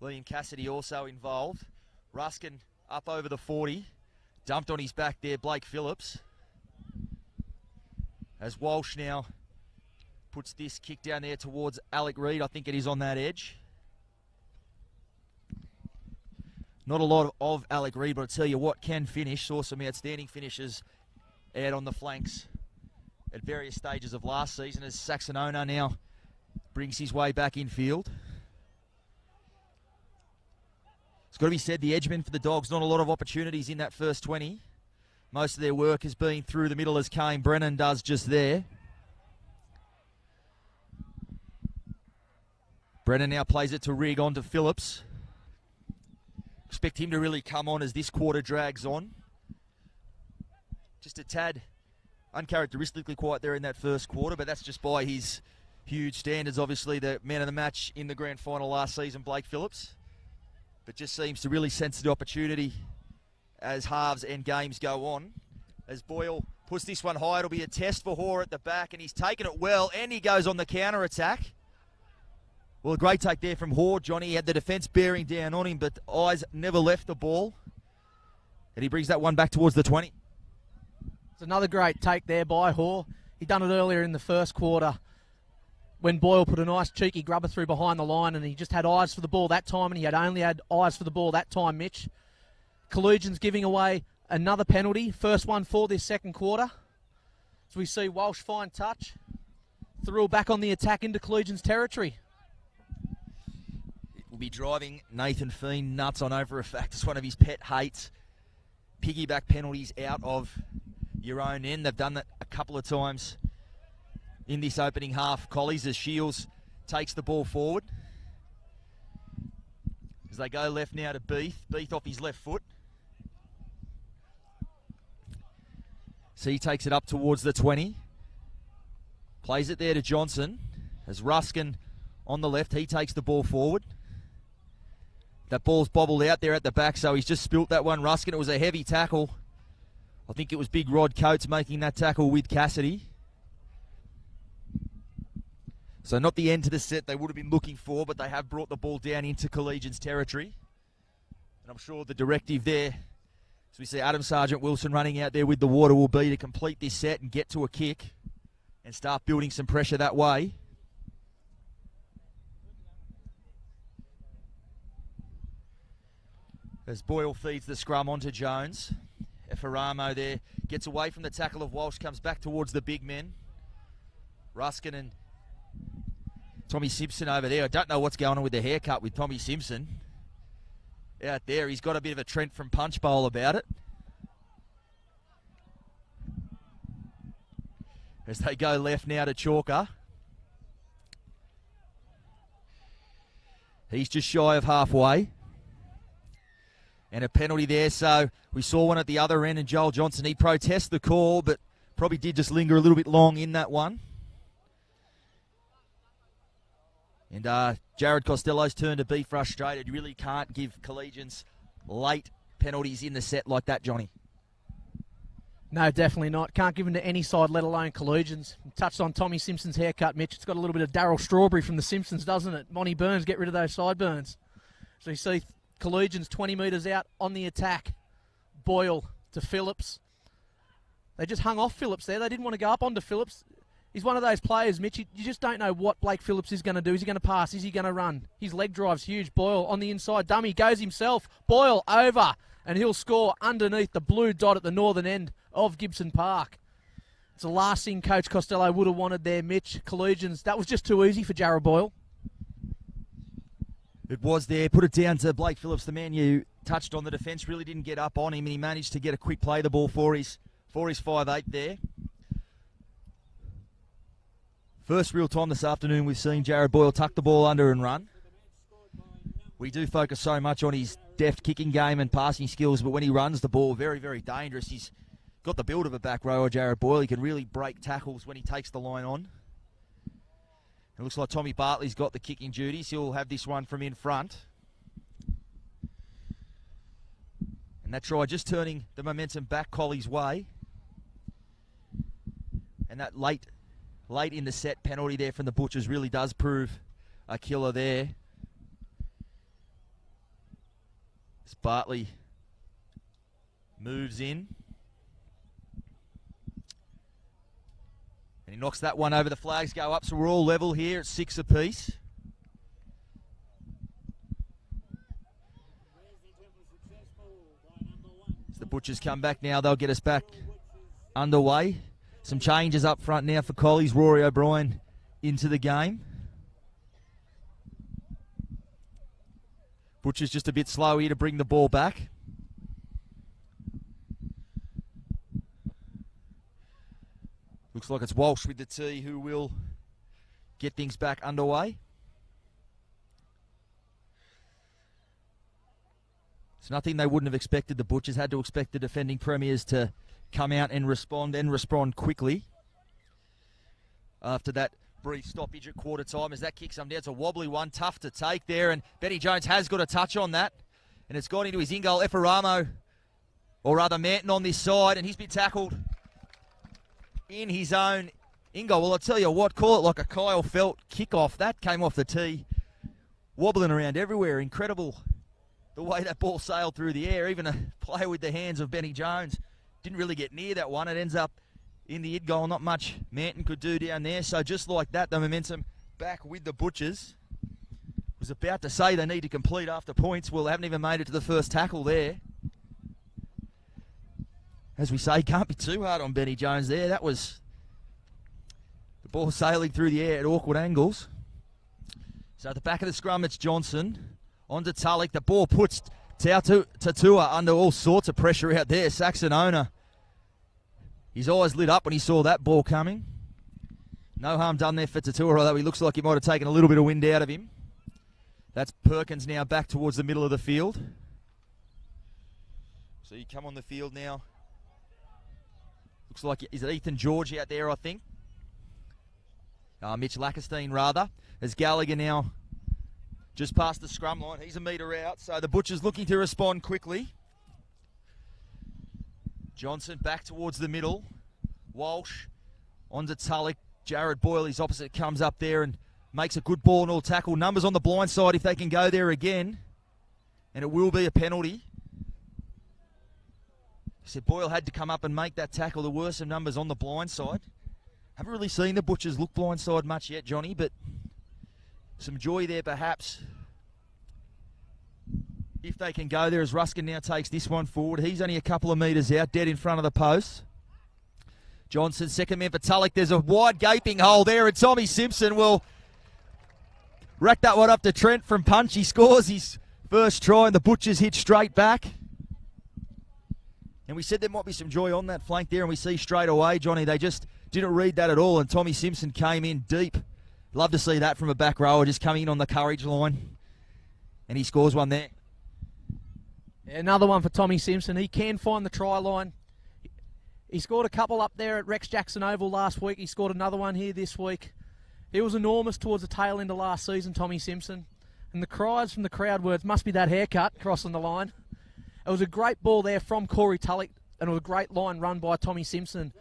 Speaker 1: Liam Cassidy also involved. Ruskin up over the 40. Dumped on his back there, Blake Phillips. As Walsh now puts this kick down there towards Alec Reid. I think it is on that edge. Not a lot of Alec Reid, but I tell you what, can finish. Saw some outstanding finishes out on the flanks at various stages of last season as Saxonona now brings his way back infield. It's got to be said, the edgemen for the Dogs, not a lot of opportunities in that first 20. Most of their work has been through the middle, as Kane Brennan does just there. Brennan now plays it to Rigg, on to Phillips. Expect him to really come on as this quarter drags on. Just a tad uncharacteristically quiet there in that first quarter, but that's just by his huge standards. Obviously, the man of the match in the grand final last season, Blake Phillips. But just seems to really sense the opportunity as halves and games go on. As Boyle puts this one high, it'll be a test for Hoare at the back, and he's taken it well, and he goes on the counter-attack. Well, a great take there from Hoare, Johnny. He had the defence bearing down on him, but eyes never left the ball. And he brings that one back towards the 20.
Speaker 2: It's another great take there by Hoare. He done it earlier in the first quarter when Boyle put a nice cheeky grubber through behind the line, and he just had eyes for the ball that time, and he had only had eyes for the ball that time, Mitch. Collegians giving away another penalty, first one for this second quarter. As we see Walsh find touch. Thirroul back on the attack into Collegians territory.
Speaker 1: will be driving Nathan Feen nuts, I know for a fact. It's one of his pet hates. Piggyback penalties out of your own end. They've done that a couple of times in this opening half. Collies as Shields takes the ball forward. As they go left now to Beath. Beath off his left foot. So he takes it up towards the 20. Plays it there to Johnson. As Ruskin on the left, he takes the ball forward. That ball's bobbled out there at the back, so he's just spilt that one. Ruskin, it was a heavy tackle. I think it was Big Rod Coates making that tackle with Cassidy. So not the end to the set they would have been looking for, but they have brought the ball down into Collegians territory. And I'm sure the directive there, as we see Adam Sargent Wilson running out there with the water, will be to complete this set and get to a kick and start building some pressure that way. As Boyle feeds the scrum onto Jones. Effaramo there gets away from the tackle of Walsh, comes back towards the big men. Ruskin and Tommy Simpson over there. I don't know what's going on with the haircut with Tommy Simpson. Out there, he's got a bit of a Trent from Punch Bowl about it. As they go left now to Chalker. He's just shy of halfway. And a penalty there, so we saw one at the other end, and Joel Johnson, he protests the call, but probably did just linger a little bit long in that one. And Jared Costello's turn to be frustrated. You really can't give Collegians late penalties in the set like that, Johnny.
Speaker 2: No, definitely not. Can't give them to any side, let alone Collegians. Touched on Tommy Simpson's haircut, Mitch. It's got a little bit of Darryl Strawberry from The Simpsons, doesn't it? Monty Burns, get rid of those sideburns. So you see Collegians 20 metres out on the attack. Boyle to Phillips. They just hung off Phillips there. They didn't want to go up onto Phillips. He's one of those players, Mitch, you just don't know what Blake Phillips is going to do. Is he going to pass? Is he going to run? His leg drive's huge. Boyle on the inside. Dummy goes himself. Boyle over. And he'll score underneath the blue dot at the northern end of Gibson Park. It's the last thing Coach Costello would have wanted there, Mitch. Collegians, that was just too easy for Jarrah Boyle.
Speaker 1: It was there. Put it down to Blake Phillips, the man you touched on. The defence really didn't get up on him, and he managed to get a quick play the ball for his 5'8" there. First real time this afternoon we've seen Jarrah Boyle tuck the ball under and run. We do focus so much on his deft kicking game and passing skills, but when he runs the ball, very, very dangerous. He's got the build of a back rower, Jarrah Boyle. He can really break tackles when he takes the line on. It looks like Tommy Bartley's got the kicking duties. He'll have this one from in front. And that try just turning the momentum back Colley's way. And that late in the set penalty there from the Butchers really does prove a killer there. As Bartley moves in. And he knocks that one over. The flags go up, so we're all level here at 6 apiece. As the Butchers come back now, they'll get us back underway. Some changes up front now for Collies. Rory O'Brien into the game. Butchers just a bit slow here to bring the ball back. Looks like it's Walsh with the tee who will get things back underway. It's nothing they wouldn't have expected. The Butchers had to expect the defending premiers to come out and respond quickly after that brief stoppage at quarter time as that kicks them down. It's a wobbly one, tough to take there, and Benny Jones has got a touch on that, and it's gone into his in-goal. Effaramo, or rather Manton on this side, and he's been tackled in his own in-goal. Well, I'll tell you what, call it like a Kyle Felt kickoff. That came off the tee, wobbling around everywhere. Incredible the way that ball sailed through the air. Even a play with the hands of Benny Jones didn't really get near that one. It ends up in the in-goal. Not much Manton could do down there. So just like that, the momentum back with the Butchers. Was about to say they need to complete after points. Well, they haven't even made it to the first tackle there. As we say, can't be too hard on Benny Jones there. That was the ball sailing through the air at awkward angles. So at the back of the scrum, it's Johnson. On to Tulloch. The ball puts Tatua under all sorts of pressure out there. Saxon owner. His eyes lit up when he saw that ball coming. No harm done there for Tatua, although he looks like he might have taken a little bit of wind out of him. That's Perkins now back towards the middle of the field. So you come on the field now. Looks like, is it Ethan George out there, I think? Mitch Lackerstein, rather. As Gallagher now just past the scrum line. He's a metre out, so the Butchers looking to respond quickly. Johnson back towards the middle. Walsh onto Tulloch. Jared Boyle, his opposite, comes up there and makes a good ball and all tackle. Numbers on the blind side if they can go there again. And it will be a penalty. He said Boyle had to come up and make that tackle. There were some numbers on the blind side. Haven't really seen the Butchers look blind side much yet, Johnny, but some joy there perhaps. If they can go there as Ruskin now takes this one forward. He's only a couple of metres out, dead in front of the post. Johnson, second man for Tulloch. There's a wide gaping hole there, and Tommy Simpson will rack that one up to Trent from punch. He scores his first try, and the Butchers hit straight back. And we said there might be some joy on that flank there, and we see straight away, Johnny, they just didn't read that at all, and Tommy Simpson came in deep. Love to see that from a back rower, just coming in on the courage line. And he scores one there.
Speaker 2: Yeah, another one for Tommy Simpson. He can find the try line. He scored a couple up there at Rex Jackson Oval last week. He scored another one here this week. He was enormous towards the tail end of last season, Tommy Simpson. And the cries from the crowd were, it must be that haircut crossing the line. It was a great ball there from Corey Tulloch, and it was a great line run by Tommy Simpson.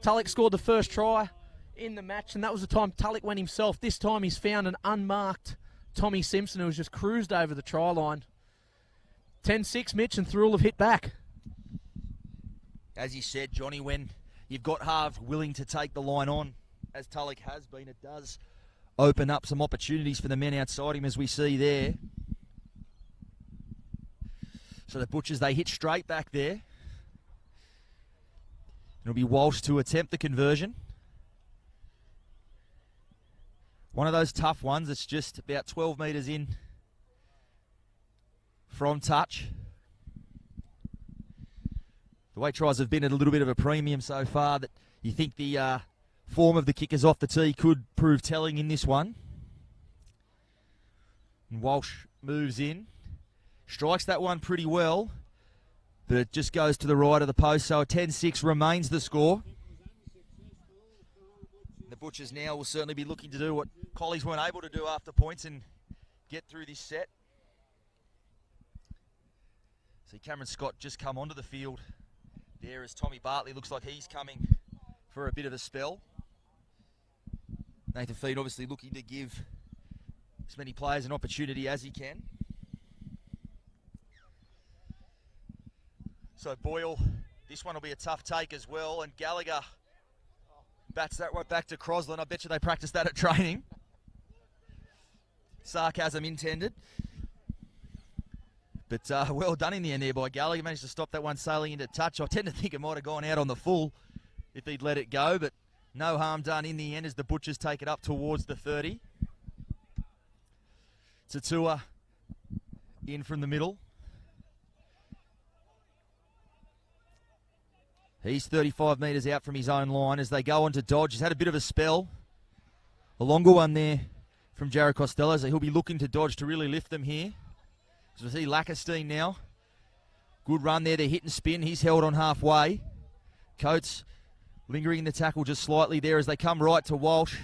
Speaker 2: Tulloch scored the first try in the match, and that was the time Tulloch went himself. This time he's found an unmarked Tommy Simpson who was just cruised over the try line. 10-6, Mitch, and Thirroul have hit back.
Speaker 1: As you said, Johnny, when you've got halves willing to take the line on, as Tulloch has been, it does open up some opportunities for the men outside him, as we see there. So the Butchers, they hit straight back there. It'll be Walsh to attempt the conversion. One of those tough ones that's just about 12 metres in from touch. The way tries have been at a little bit of a premium so far that you think the form of the kickers off the tee could prove telling in this one. And Walsh moves in. Strikes that one pretty well, but it just goes to the right of the post, so a 10-6 remains the score. The Butchers now will certainly be looking to do what Collies weren't able to do after points and get through this set. See Cameron Scott just come onto the field there as Tommy Bartley looks like he's coming for a bit of a spell. Nathan Feed obviously looking to give as many players an opportunity as he can. So Boyle, this one will be a tough take as well, and Gallagher bats that right back to Crosland. I bet you they practiced that at training. Sarcasm intended. But well done in the end there by Gallagher. Managed to stop that one sailing into touch. I tend to think it might have gone out on the full if he'd let it go, but no harm done in the end as the Butchers take it up towards the 30. Tatua in from the middle. He's 35 metres out from his own line as they go on to dodge. He's had a bit of a spell. A longer one there from Jared Costello, so he'll be looking to dodge to really lift them here. So we see Lackerstein now. Good run there, they hit and spin. He's held on halfway. Coates lingering in the tackle just slightly there as they come right to Walsh.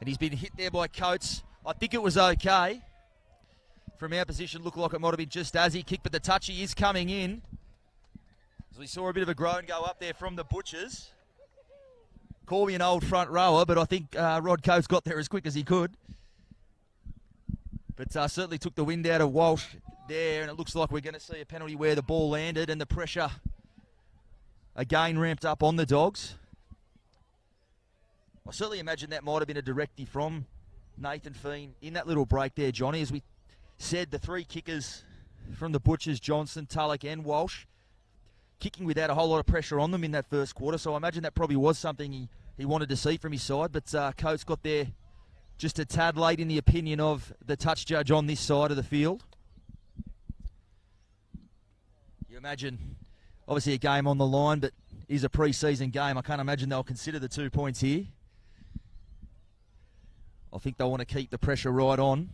Speaker 1: And he's been hit there by Coates. I think it was okay. From our position, looked like it might have been just as he kicked, but the touchy is coming in. As we saw a bit of a groan go up there from the Butchers. Call me an old front rower, but I think Rod Coates got there as quick as he could. But certainly took the wind out of Walsh there, and it looks like we're going to see a penalty where the ball landed and the pressure again ramped up on the Dogs. I certainly imagine that might have been a directive from Nathan Feen in that little break there, Johnny. As we said, the three kickers from the Butchers, Johnson, Tulloch and Walsh, kicking without a whole lot of pressure on them in that first quarter. So I imagine that probably was something he wanted to see from his side. But Coates got there just a tad late in the opinion of the touch judge on this side of the field. You imagine, obviously a game on the line, but is a pre-season game. I can't imagine they'll consider the 2 points here. I think they'll want to keep the pressure right on.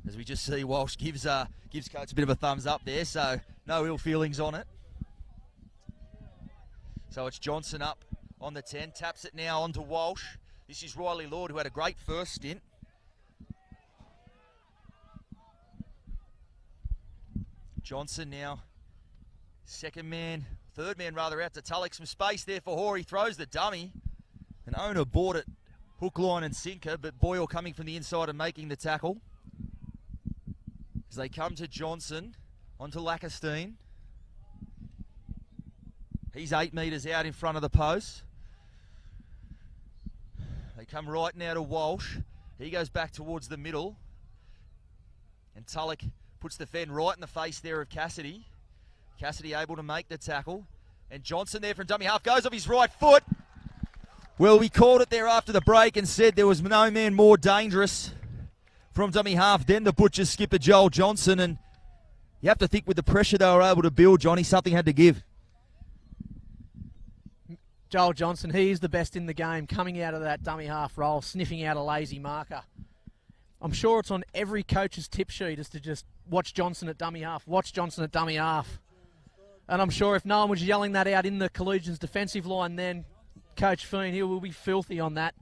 Speaker 1: As we just see, Walsh gives Coates a bit of a thumbs up there, so no ill feelings on it. So it's Johnson up on the 10, taps it now onto Walsh. This is Riley Lord, who had a great first stint. Johnson now, third man rather, out to Tulloch. Some space there for Hoare. He throws the dummy. An owner bought it hook, line and sinker, but Boyle coming from the inside and making the tackle. As they come to Johnson, onto Lackerstein. He's 8 metres out in front of the post. They come right now to Walsh. He goes back towards the middle. And Tulloch puts the fen right in the face there of Cassidy. Cassidy able to make the tackle. And Johnson there from dummy half goes off his right foot. Well, we called it there after the break and said there was no man more dangerous from dummy half than the Butchers skipper Joel Johnson. And you have to think with the pressure they were able to build, Johnny, something had to give.
Speaker 2: Joel Johnson, he is the best in the game, coming out of that dummy half roll, sniffing out a lazy marker. I'm sure it's on every coach's tip sheet is to just watch Johnson at dummy half, watch Johnson at dummy half. And I'm sure if no one was yelling that out in the Collegians defensive line, then Coach Fiend, he will be filthy on that.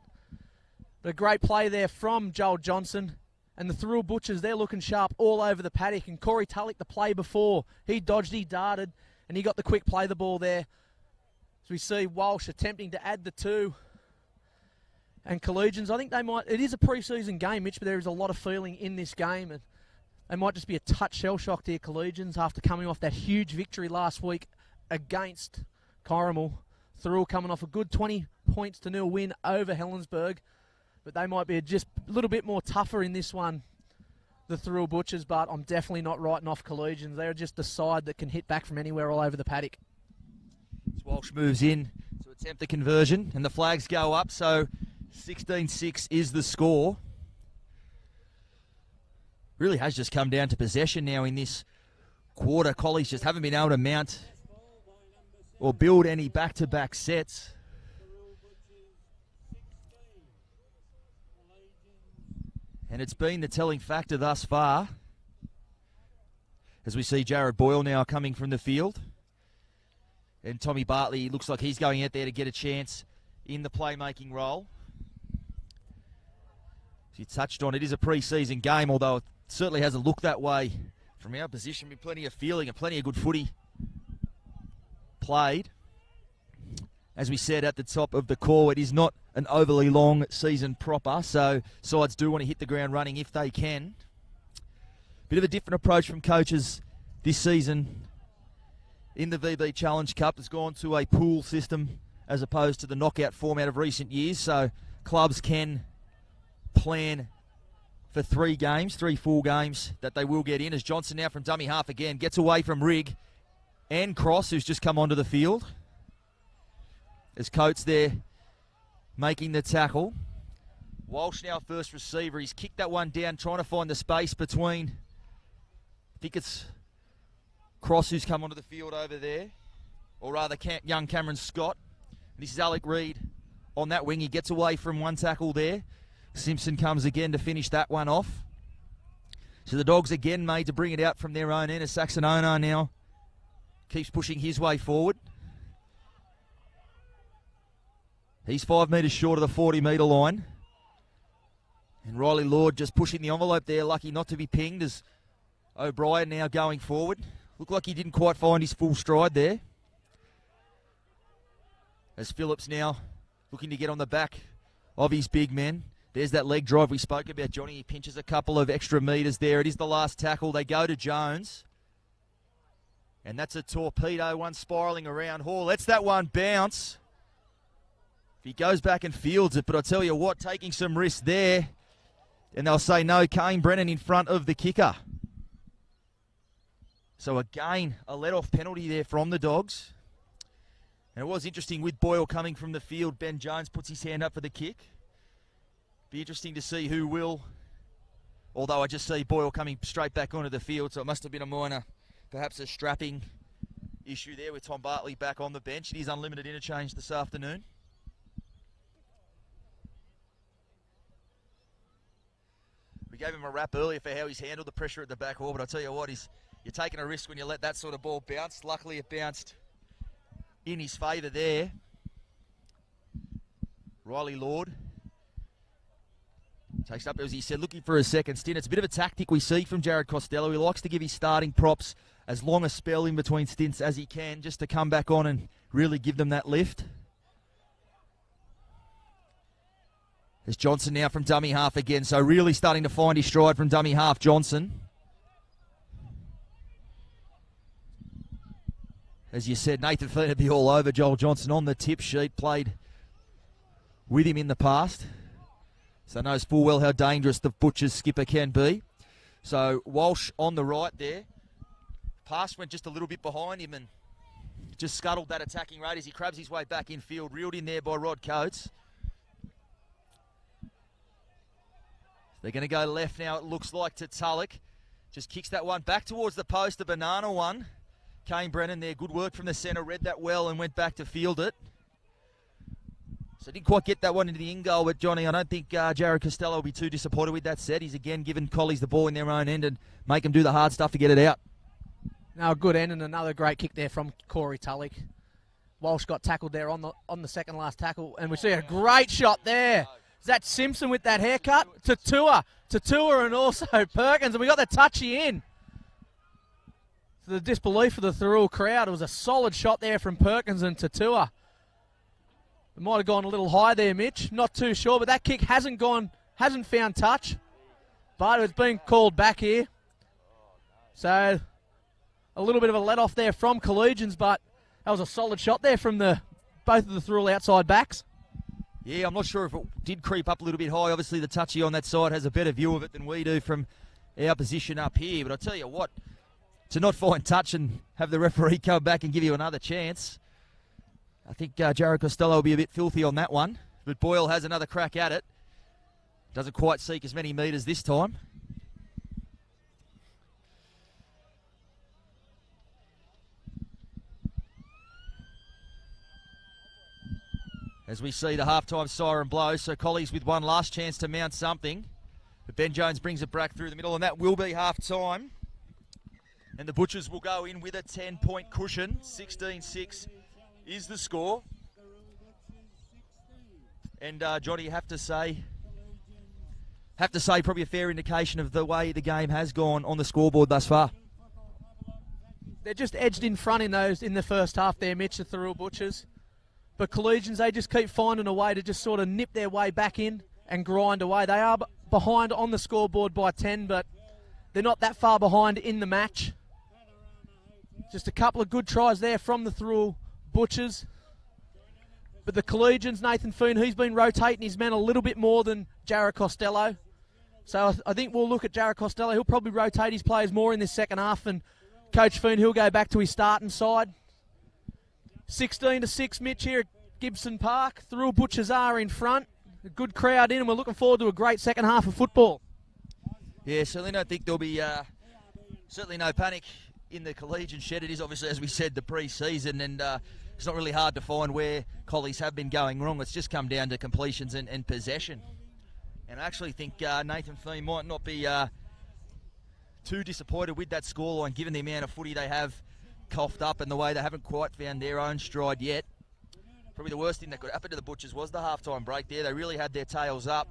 Speaker 2: But a great play there from Joel Johnson. And the Thirroul Butchers, they're looking sharp all over the paddock. And Corey Tulloch, the play before, he dodged, he darted, and he got the quick play the ball there. So we see Walsh attempting to add the 2. And Collegians, I think they might, it is a pre-season game, Mitch, but there is a lot of feeling in this game. And they might just be a touch shell-shocked here, Collegians, after coming off that huge victory last week against Corrimal. Thirroul coming off a good 20 points to 0 win over Helensburgh. But they might be just a little bit more tougher in this one, the Thirroul Butchers, but I'm definitely not writing off Collegians. They're just the side that can hit back from anywhere all over the paddock.
Speaker 1: As Walsh moves in to attempt the conversion, and the flags go up, so 16-6 is the score. Really has just come down to possession now in this quarter. Collies just haven't been able to mount or build any back-to-back sets. And it's been the telling factor thus far. As we see Jared Boyle now coming from the field. And Tommy Bartley looks like he's going out there to get a chance in the playmaking role. As you touched on, it is a pre-season game, although it certainly hasn't looked that way from our position. With plenty of feeling and plenty of good footy played. As we said at the top of the call, it is not an overly long season proper, so sides do want to hit the ground running if they can. Bit of a different approach from coaches this season in the VB Challenge Cup. Has gone to a pool system as opposed to the knockout format of recent years, so clubs can plan for 3 full games that they will get in. As Johnson now from dummy half again gets away from Rigg and Cross, who's just come onto the field. As Coates there making the tackle. Walsh now first receiver. He's kicked that one down, trying to find the space between, I think it's Cross who's come onto the field over there, or rather young Cameron Scott. And this is Alec Reid on that wing. He gets away from one tackle there. Simpson comes again to finish that one off. So the Dogs again made to bring it out from their own end, as Saxon Onar now keeps pushing his way forward. He's 5 metres short of the 40-metre line. And Riley Lord just pushing the envelope there, lucky not to be pinged, as O'Brien now going forward. Looked like he didn't quite find his full stride there. As Phillips now looking to get on the back of his big men. There's that leg drive we spoke about, Johnny. He pinches a couple of extra metres there. It is the last tackle. They go to Jones. And that's a torpedo, one spiralling around. Hall lets that one bounce. He goes back and fields it, but I tell you what, taking some risks there. And they'll say no, Kane Brennan in front of the kicker. So again, a let-off penalty there from the Dogs. And it was interesting with Boyle coming from the field. Ben Jones puts his hand up for the kick. Be interesting to see who will. Although I just see Boyle coming straight back onto the field, so it must have been a minor, perhaps a strapping issue there with Tom Bartley back on the bench. It is unlimited interchange this afternoon. We gave him a rap earlier for how he's handled the pressure at the back wall, but I tell you what, you're taking a risk when you let that sort of ball bounce. Luckily it bounced in his favour there. Riley Lord takes up, as he said, looking for a second stint. It's a bit of a tactic we see from Jared Costello. He likes to give his starting props as long a spell in between stints as he can, just to come back on and really give them that lift. There's Johnson now from dummy half again, so really starting to find his stride from dummy half, Johnson. As you said, Nathan Fein would be all over Joel Johnson on the tip sheet, played with him in the past. So knows full well how dangerous the Butchers skipper can be. So Walsh on the right there. Pass went just a little bit behind him and just scuttled that attacking rate as he crabs his way back in field. Reeled in there by Rod Coates. They're going to go left now, it looks like, to Tulloch. Just kicks that one back towards the post, the banana one. Kane Brennan there, good work from the centre, read that well and went back to field it. So didn't quite get that one into the in goal, but Johnny, I don't think Jared Costello will be too disappointed with that set. He's again given Collies the ball in their own end and make them do the hard stuff to get it out.
Speaker 2: No, good end and another great kick there from Corey Tulloch. Walsh got tackled there on the second last tackle, and we see a great shot there. Is that Simpson with that haircut? Tatua and also Perkins, and we got the touchy in. To the disbelief of the Thirroul crowd, it was a solid shot there from Perkins and Tatua. It might have gone a little high there, Mitch. Not too sure, but that kick hasn't found touch. But it's been called back here. So a little bit of a let off there from Collegians, but that was a solid shot there from both of the Thirroul outside backs.
Speaker 1: Yeah, I'm not sure if it did creep up a little bit high. Obviously, the touchy on that side has a better view of it than we do from our position up here. But I'll tell you what, to not find touch and have the referee come back and give you another chance, I think Jared Costello will be a bit filthy on that one. But Boyle has another crack at it. Doesn't quite seek as many metres this time. As we see the halftime siren blow, so Collies with one last chance to mount something. But Ben Jones brings it back through the middle, and that will be half-time. And the Butchers will go in with a 10-point cushion. 16-6 is the score. And Johnny, you have to say probably a fair indication of the way the game has gone on the scoreboard thus far.
Speaker 2: They're just edged in front in the first half there, Mitch, the Thirroul Butchers. But Collegians, they just keep finding a way to just sort of nip their way back in and grind away. They are behind on the scoreboard by 10, but they're not that far behind in the match. Just a couple of good tries there from the Thirroul Butchers. But the Collegians, Nathan Fein, he's been rotating his men a little bit more than Jared Costello. So I think we'll look at Jared Costello. He'll probably rotate his players more in this second half, and Coach Fein, he'll go back to his starting side. 16-6, Mitch, here at Gibson Park. Thirroul Butchers are in front. A good crowd in, and we're looking forward to a great second half of football.
Speaker 1: Yeah, certainly don't think there'll be certainly no panic in the Collegian shed. It is obviously, as we said, the pre-season, and it's not really hard to find where Collies have been going wrong. It's just come down to completions and possession. And I actually think Nathan Fein might not be too disappointed with that scoreline, given the amount of footy they have coughed up and the way they haven't quite found their own stride yet. Probably the worst thing that could happen to the Butchers was the halftime break there. They really had their tails up,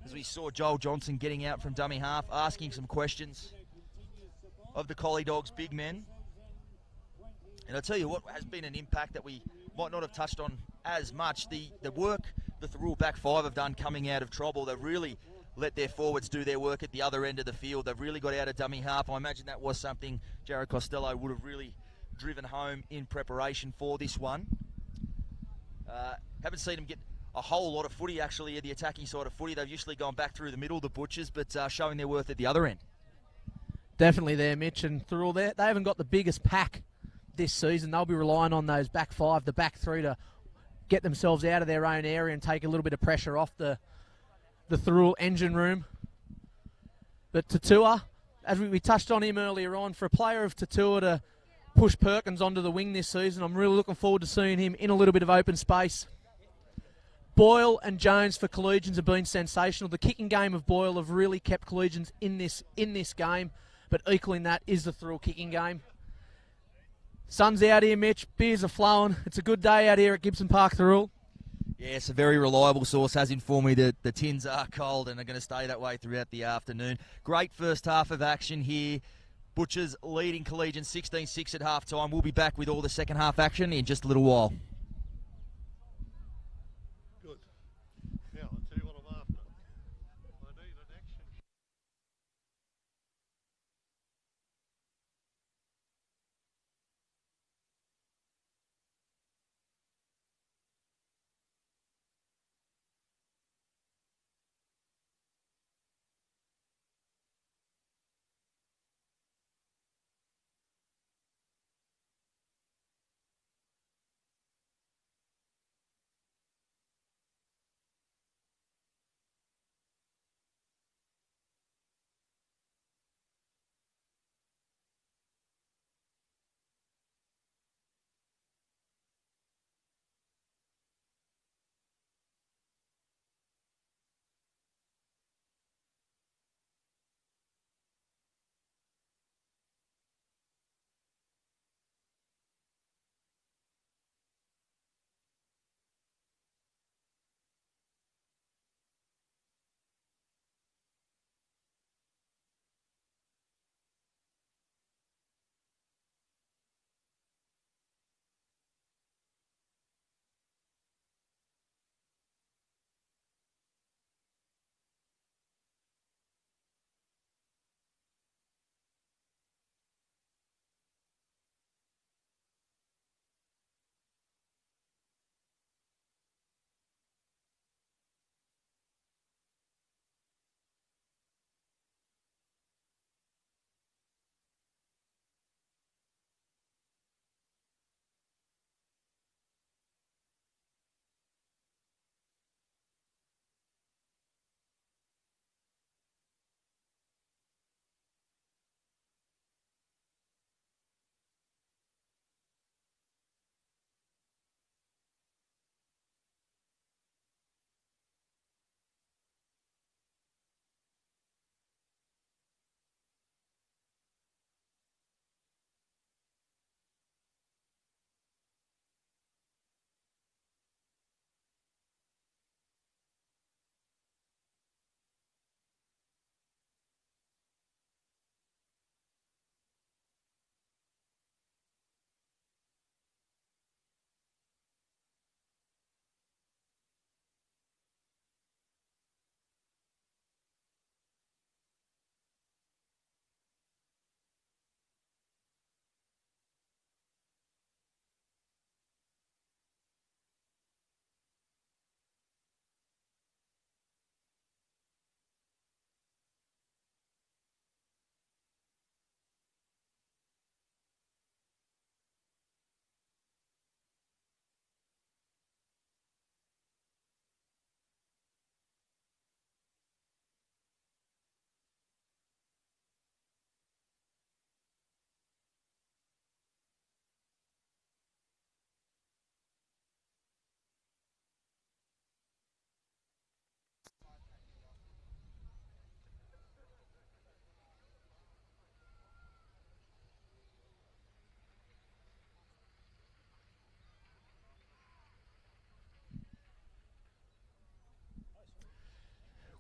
Speaker 1: as we saw Joel Johnson getting out from dummy half, asking some questions of the Collie Dogs' big men. And I'll tell you what has been an impact that we might not have touched on as much. The work the Thirroul back five have done coming out of trouble. They've really let their forwards do their work at the other end of the field. They've really got out of dummy half. I imagine that was something Jared Costello would have really driven home in preparation for this one. Haven't seen them get a whole lot of footy, actually, at the attacking side of footy. They've usually gone back through the middle, the Butchers, but showing their worth at the other end.
Speaker 2: Definitely there, Mitch, and Thirroul there. They haven't got the biggest pack this season. They'll be relying on those back five, the back three, to get themselves out of their own area and take a little bit of pressure off the Thirroul engine room. But Tatua, as we touched on him earlier on, for a player of Tatua to push Perkins onto the wing this season, I'm really looking forward to seeing him in a little bit of open space. Boyle and Jones for Collegians have been sensational. The kicking game of Boyle have really kept Collegians in this game, but equaling that is the Thirroul kicking game. Sun's out here, Mitch. Beers are flowing. It's a good day out here at Gibson Park, Thirroul.
Speaker 1: Yes, a very reliable source has informed me that the tins are cold and are going to stay that way throughout the afternoon. Great first half of action here. Butchers leading Collegians 16-6 at half time. We'll be back with all the second half action in just a little while.
Speaker 3: Good. Now, I'll tell you what I'm after. I need an action.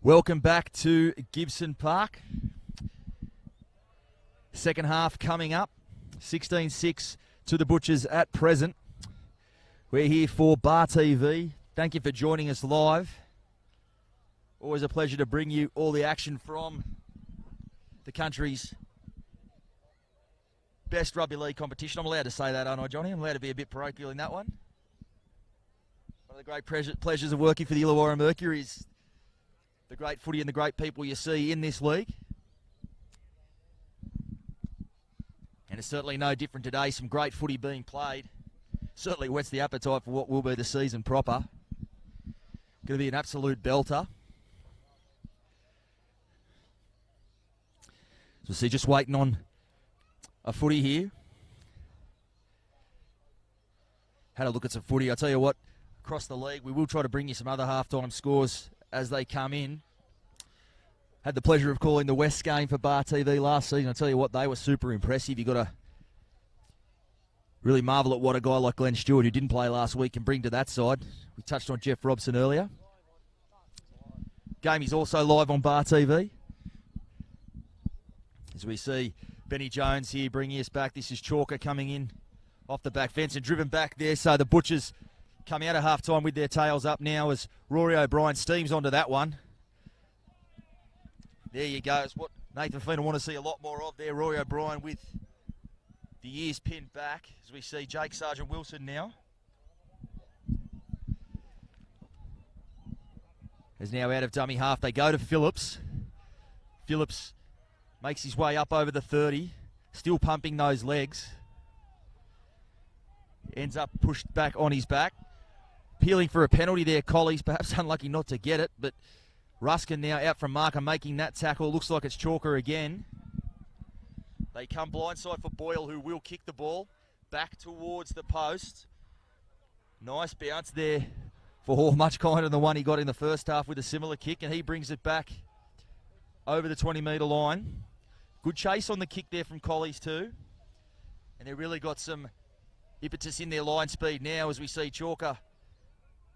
Speaker 1: Welcome back to Gibson Park. Second half coming up. 16-6 to the Butchers at present. We're here for Bar TV. Thank you for joining us live. Always a pleasure to bring you all the action from the country's best rugby league competition. I'm allowed to say that, aren't I, Johnny? I'm allowed to be a bit parochial in that one. One of the great pleasures of working for the Illawarra Mercury is the great footy and the great people you see in this league. And it's certainly no different today. Some great footy being played. Certainly whets the appetite for what will be the season proper. Going to be an absolute belter. So see, just waiting on a footy here. Had a look at some footy. I'll tell you what, across the league, we will try to bring you some other halftime scores as they come in. Had the pleasure of calling the West game for Bar TV last season. I'll tell you what, they were super impressive. You've got to really marvel at what a guy like Glenn Stewart, who didn't play last week, can bring to that side. We touched on Jeff Robson earlier. Game is also live on Bar TV. As we see Benny Jones here bringing us back. This is Chalker coming in off the back fence and driven back there. So the Butchers come out of half-time with their tails up now as Rory O'Brien steams onto that one. There you go. It's what Nathan Feeney want to see a lot more of there. Rory O'Brien with the ears pinned back as we see Jake Sargent-Wilson now. Is now out of dummy half. They go to Phillips. Phillips makes his way up over the 30. Still pumping those legs. Ends up pushed back on his back. Peeling for a penalty there, Collies. Perhaps unlucky not to get it, but Ruskin now out from marker making that tackle. Looks like it's Chalker again. They come blindside for Boyle, who will kick the ball back towards the post. Nice bounce there for Hall, much kinder than the one he got in the first half with a similar kick, and he brings it back over the 20-metre line. Good chase on the kick there from Collies too. And they really got some impetus in their line speed now as we see Chalker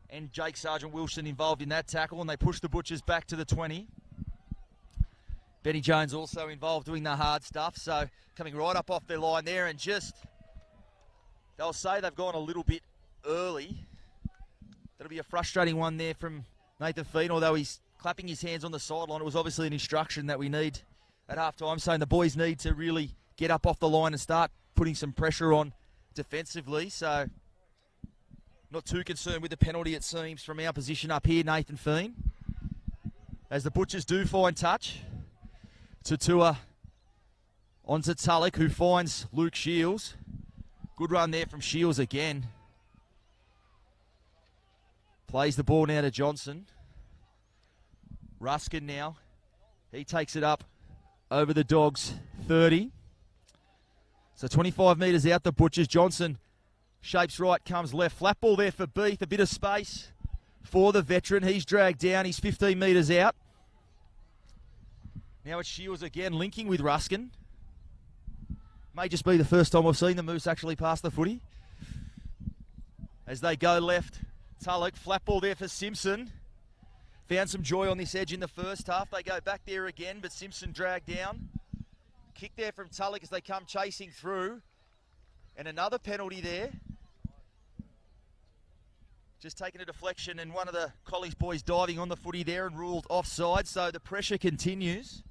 Speaker 1: and Jake Sargent-Wilson involved in that tackle, and they push the Butchers back to the 20. Benny Jones also involved doing the hard stuff, so coming right up off their line there, and just, they'll say they've gone a little bit early. That'll be a frustrating one there from Nathan Feen, although he's clapping his hands on the sideline. It was obviously an instruction that we need at half-time, saying the boys need to really get up off the line and start putting some pressure on defensively, so not too concerned with the penalty, it seems, from our position up here, Nathan Feen. As the Butchers do find touch. Tatua onto Tulloch, who finds Luke Shields. Good run there from Shields again. Plays the ball now to Johnson. Ruskin now. He takes it up over the Dogs' 30. So 25 metres out the Butchers. Johnson shapes right, comes left. Flat ball there for Beath. A bit of space for the veteran. He's dragged down. He's 15 metres out. Now it's Shields again, linking with Ruskin. May just be the first time I've seen the Moose actually pass the footy. As they go left, Tulloch. Flat ball there for Simpson. Found some joy on this edge in the first half. They go back there again, but Simpson dragged down. Kick there from Tulloch as they come chasing through. And another penalty there. Just taking a deflection, and one of the Collies boys diving on the footy there and ruled offside. So the pressure continues.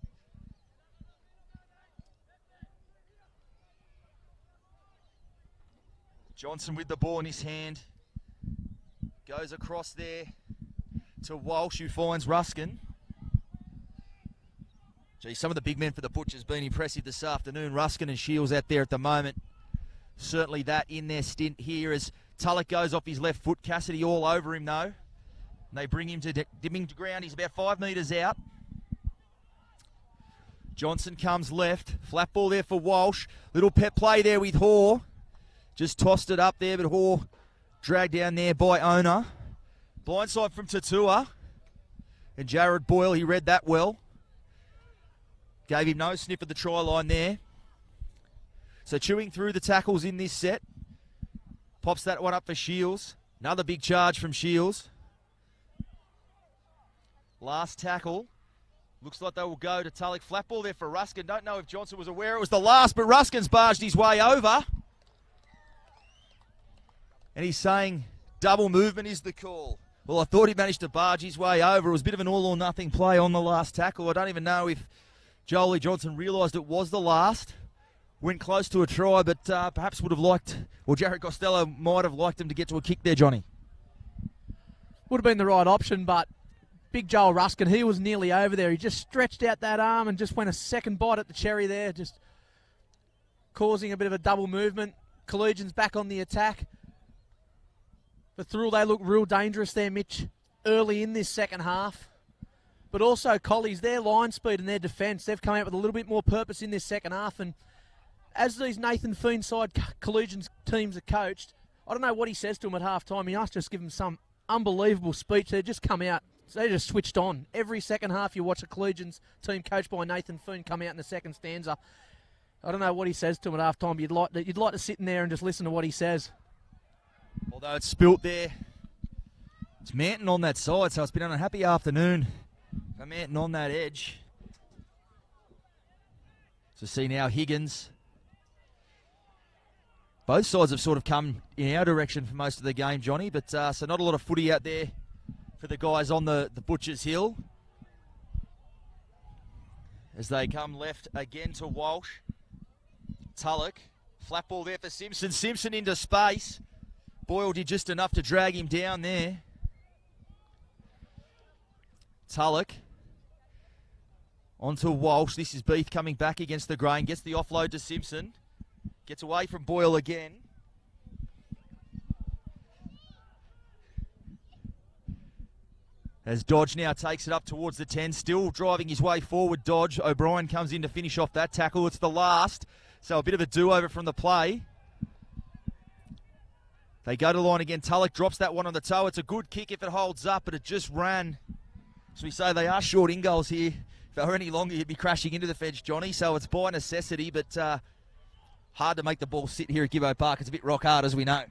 Speaker 1: Johnson with the ball in his hand. Goes across there to Walsh, who finds Ruskin. Gee, some of the big men for the Butchers been impressive this afternoon. Ruskin and Shields out there at the moment. Certainly that in their stint here as Tulloch goes off his left foot. Cassidy all over him though. And they bring him to dimming ground. He's about 5 metres out. Johnson comes left. Flat ball there for Walsh. Little pet play there with Hoare. Just tossed it up there, but Hoare dragged down there by Ona. Blindside from Tatua. And Jared Boyle, he read that well. Gave him no sniff at the try line there. So chewing through the tackles in this set. Pops that one up for Shields. Another big charge from Shields. Last tackle. Looks like they will go to Tulloch. Flat ball there for Ruskin. Don't know if Johnson was aware it was the last, but Ruskin's barged his way over. And he's saying double movement is the call. Well, I thought he managed to barge his way over. It was a bit of an all-or-nothing play on the last tackle. I don't even know if Jolie Johnson realised it was the last. Went close to a try, but perhaps would have liked, or Jared Costello might have liked him to get to a kick there, Johnny.
Speaker 2: Would have been the right option, but big Joel Ruskin, he was nearly over there. He just stretched out that arm and just went a second bite at the cherry there. Just causing a bit of a double movement. Collegians back on the attack. But Thirroul, they look real dangerous there, Mitch, early in this second half. But also Collies, their line speed and their defence, they've come out with a little bit more purpose in this second half. And as these Nathan Feen side Collegians teams are coached, I don't know what he says to them at half-time. He must just give them some unbelievable speech. They just come out, they just switched on. Every second half you watch a Collegians team coached by Nathan Feen come out in the second stanza. I don't know what he says to them at half-time. You'd like to sit in there and just listen to what he says.
Speaker 1: Although it's spilt there, it's Manton on that side, so it's been an unhappy afternoon for Manton on that edge. So see now Higgins. Both sides have sort of come in our direction for most of the game, Johnny, but so not a lot of footy out there for the guys on the Butchers Hill. As they come left again to Walsh. Tulloch, flat ball there for Simpson. Simpson into space. Boyle did just enough to drag him down there. Tulloch onto Walsh. This is Beef coming back against the grain. Gets the offload to Simpson. Gets away from Boyle again. As Dodge now takes it up towards the 10. Still driving his way forward, Dodge. O'Brien comes in to finish off that tackle. It's the last. So a bit of a do-over from the play. They go to line again. Tulloch drops that one on the toe. It's a good kick if it holds up, but it just ran. As we say, they are short in goals here. If they were any longer, you'd be crashing into the fence, Johnny. So it's by necessity, but hard to make the ball sit here at Gibbo Park. It's a bit rock hard, as we know.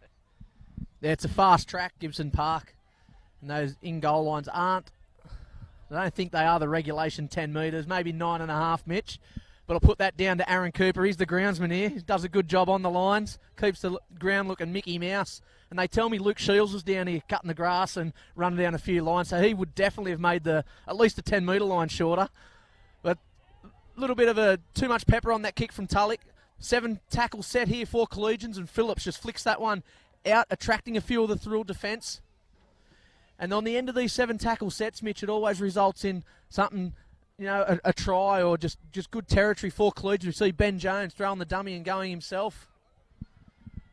Speaker 2: Yeah, it's a fast track, Gibson Park. And those in-goal lines aren't. I don't think they are the regulation 10 metres, maybe 9.5, Mitch. But I'll put that down to Aaron Cooper. He's the groundsman here. He does a good job on the lines. Keeps the ground looking Mickey Mouse. And they tell me Luke Shields was down here cutting the grass and running down a few lines. So he would definitely have made at least the 10-metre line shorter. But a little bit of too much pepper on that kick from Tulloch. 7 tackle set here for Collegians. And Phillips just flicks that one out, attracting a few of the Thirroul defence. And on the end of these 7 tackle sets, Mitch, it always results in something, you know, a try or just good territory for Collegians. We see Ben Jones throwing the dummy and going himself.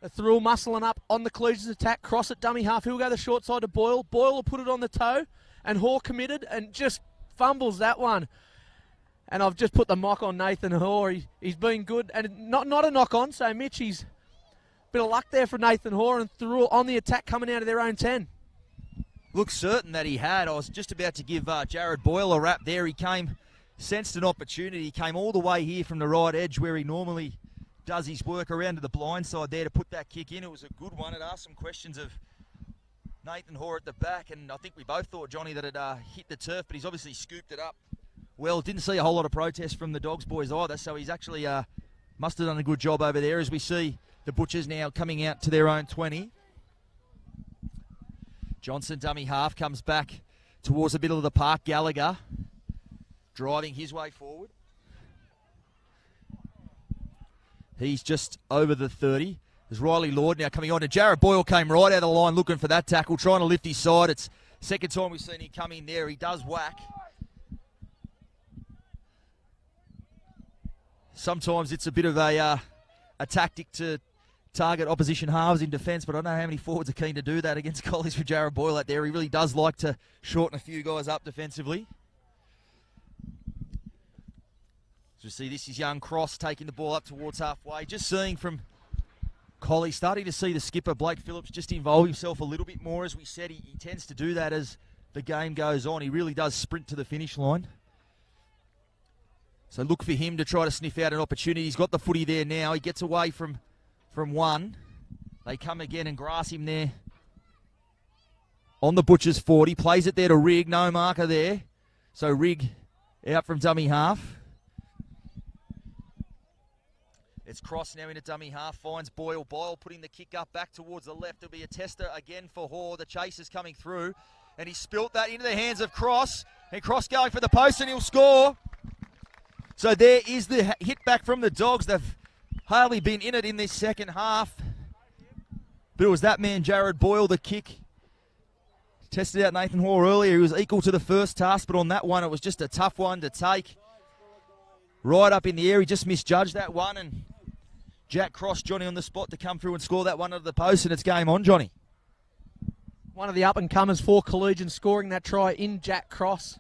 Speaker 2: A Thirroul muscling up on the Collegians attack, cross at dummy half. He'll go the short side to Boyle. Boyle will put it on the toe, and Hoare committed and just fumbles that one. And I've just put the mock on Nathan Hoare. He's been good, and not a knock on. So Mitch, he's a bit of luck there for Nathan Hoare, and Thirroul on the attack coming out of their own 10.
Speaker 1: Looks certain that he had. I was just about to give Jared Boyle a rap there. He sensed an opportunity. He came all the way here from the right edge where he normally does his work around to the blind side there to put that kick in. It was a good one. It asked some questions of Nathan Hoare at the back, and I think we both thought, Johnny, that it hit the turf, but he's obviously scooped it up. Well, didn't see a whole lot of protest from the Dogs boys either, so he's actually must have done a good job over there as we see the Butchers now coming out to their own 20. Johnson, dummy half, comes back towards the middle of the park. Gallagher driving his way forward. He's just over the 30. There's Riley Lord now coming on. And Jared Boyle came right out of the line looking for that tackle, trying to lift his side. It's second time we've seen him come in there. He does whack. Sometimes it's a bit of a tactic to target opposition halves in defence, but I don't know how many forwards are keen to do that against Collies with Jared Boyle out there. He really does like to shorten a few guys up defensively. So you see this is young Cross taking the ball up towards halfway. Just seeing from Collies, starting to see the skipper, Blake Phillips, just involve himself a little bit more. As we said, he tends to do that as the game goes on. He really does sprint to the finish line. So look for him to try to sniff out an opportunity. He's got the footy there now. He gets away from one. They come again and grass him there on the Butchers 40. Plays it there to Rigg. No marker there. So Rigg out from dummy half. It's Cross now into dummy half. Finds Boyle. Boyle putting the kick up back towards the left. There'll be a tester again for Hoare. The chase is coming through. And he spilt that into the hands of Cross. And Cross going for the post and he'll score. So there is the hit back from the Dogs. They've hardly been in it in this second half. But it was that man, Jared Boyle, the kick. Tested out Nathan Hoare earlier. He was equal to the first task, but on that one, it was just a tough one to take. Right up in the air. He just misjudged that one and Jack Cross, Johnny on the spot to come through and score that one under the post, and it's game on, Johnny.
Speaker 2: One of the up-and-comers for Collegians scoring that try in Jack Cross.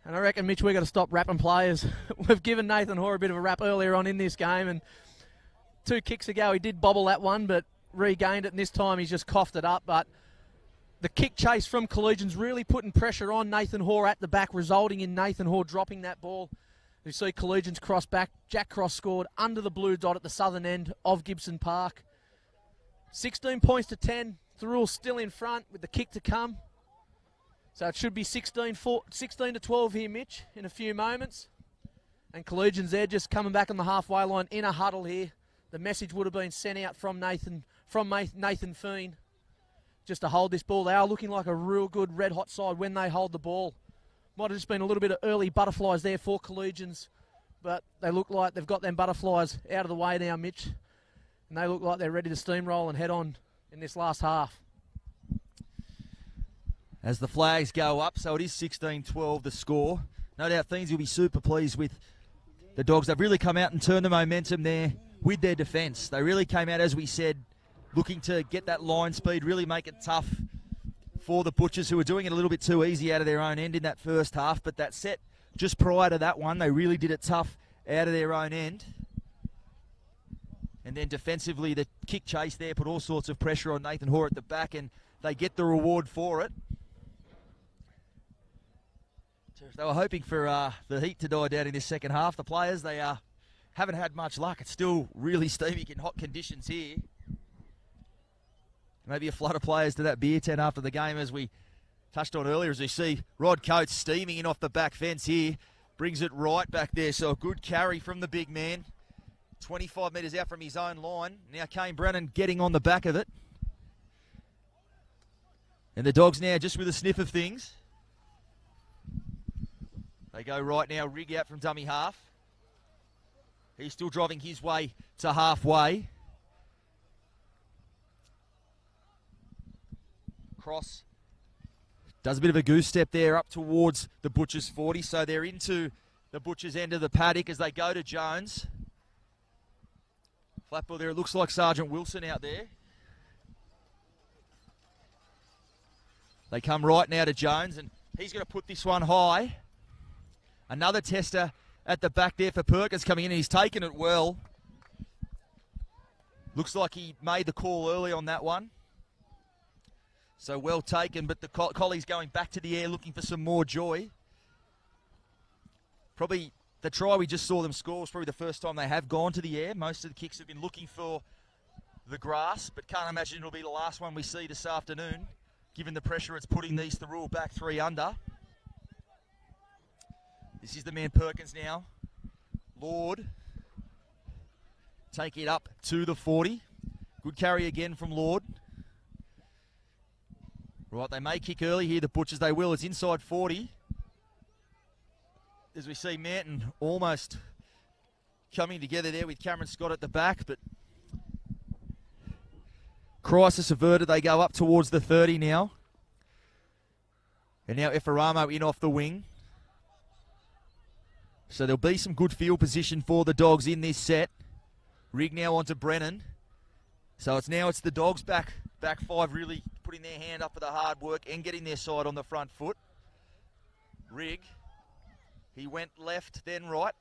Speaker 2: And I reckon, Mitch, we've got to stop rapping players. We've given Nathan Hoare a bit of a rap earlier on in this game, and 2 kicks ago he did bobble that one, but regained it, and this time he's just coughed it up. But the kick chase from Collegians really putting pressure on Nathan Hoare at the back, resulting in Nathan Hoare dropping that ball. You see Collegians cross back. Jack Cross scored under the blue dot at the southern end of Gibson Park. 16 points to 10. Thirroul still in front with the kick to come. So it should be 16 to 12 here, Mitch, in a few moments. And Collegians there just coming back on the halfway line in a huddle here. The message would have been sent out from Nathan Feen just to hold this ball. They are looking like a real good red-hot side when they hold the ball. Might have just been a little bit of early butterflies there for Collegians, but they look like they've got them butterflies out of the way now, Mitch. And they look like they're ready to steamroll and head on in this last half.
Speaker 1: As the flags go up, so it is 16-12 the score. No doubt things will be super pleased with the Dogs. They've really come out and turned the momentum there with their defence. They really came out, as we said, looking to get that line speed, really make it tough for the Butchers, who were doing it a little bit too easy out of their own end in that first half. But that set just prior to that one, they really did it tough out of their own end. And then defensively, the kick chase there put all sorts of pressure on Nathan Hoare at the back, and they get the reward for it. So if they were hoping for the heat to die down in this second half, the players, they haven't had much luck. It's still really steamy in hot conditions here. Maybe a flood of players to that beer tent after the game, as we touched on earlier, as we see Rod Coates steaming in off the back fence here. Brings it right back there, so a good carry from the big man. 25 metres out from his own line. Now Kane Brennan getting on the back of it. And the Dogs now just with a sniff of things. They go right now, Rig out from dummy half. He's still driving his way to halfway. Cross does a bit of a goose step there up towards the Butchers 40. So they're into the Butchers end of the paddock as they go to Jones. Flat ball there. It looks like Sergeant Wilson out there. They come right now to Jones, and he's going to put this one high. Another tester at the back there for Perkins coming in, and he's taken it well. Looks like he made the call early on that one. So well taken, but the Collies going back to the air looking for some more joy. Probably the try we just saw them score was probably the first time they have gone to the air. Most of the kicks have been looking for the grass, but can't imagine it'll be the last one we see this afternoon, given the pressure it's putting these Thirroul back 3 under. This is the man Perkins now. Lord. Take it up to the 40. Good carry again from Lord. Right, they may kick early here, the Butchers. They will. It's inside 40. As we see Manton almost coming together there with Cameron Scott at the back, but crisis averted. They go up towards the 30 now. And now Effaramo in off the wing. So there'll be some good field position for the Dogs in this set. Rig now onto Brennan. So it's the Dogs back 5 really putting their hand up for the hard work and getting their side on the front foot. Rig. He went left, then right.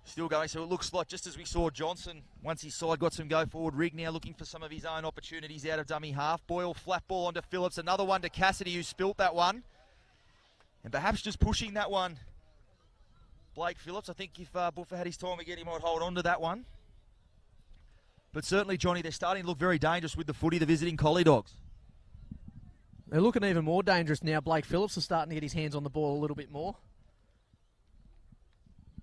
Speaker 1: Still going, so it looks like just as we saw Johnson, once his side got some go forward, Rig now looking for some of his own opportunities out of dummy half. Boyle, flat ball onto Phillips, another one to Cassidy who spilt that one. And perhaps just pushing that one, Blake Phillips. I think if Buffer had his time again, he might hold on to that one. But certainly, Johnny, they're starting to look very dangerous with the footy, the visiting Collie Dogs.
Speaker 2: They're looking even more dangerous now. Blake Phillips is starting to get his hands on the ball a little bit more.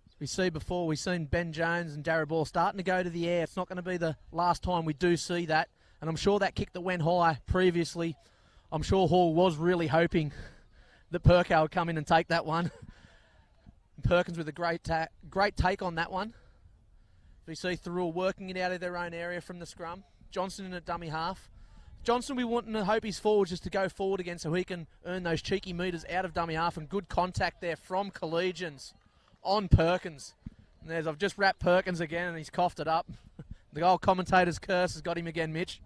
Speaker 2: As we see before, we've seen Ben Jones and Darryl Ball starting to go to the air. It's not going to be the last time we do see that. And I'm sure that kick that went high previously, I'm sure Hall was really hoping that Perko would come in and take that one. Perkins with a great take on that one. We see Thirroul working it out of their own area from the scrum. Johnson in a dummy half. Johnson, we want to hope he's forward just to go forward again so he can earn those cheeky metres out of dummy half, and good contact there from Collegians on Perkins. I've just wrapped Perkins again, and he's coughed it up. The old commentator's curse has got him again, Mitch.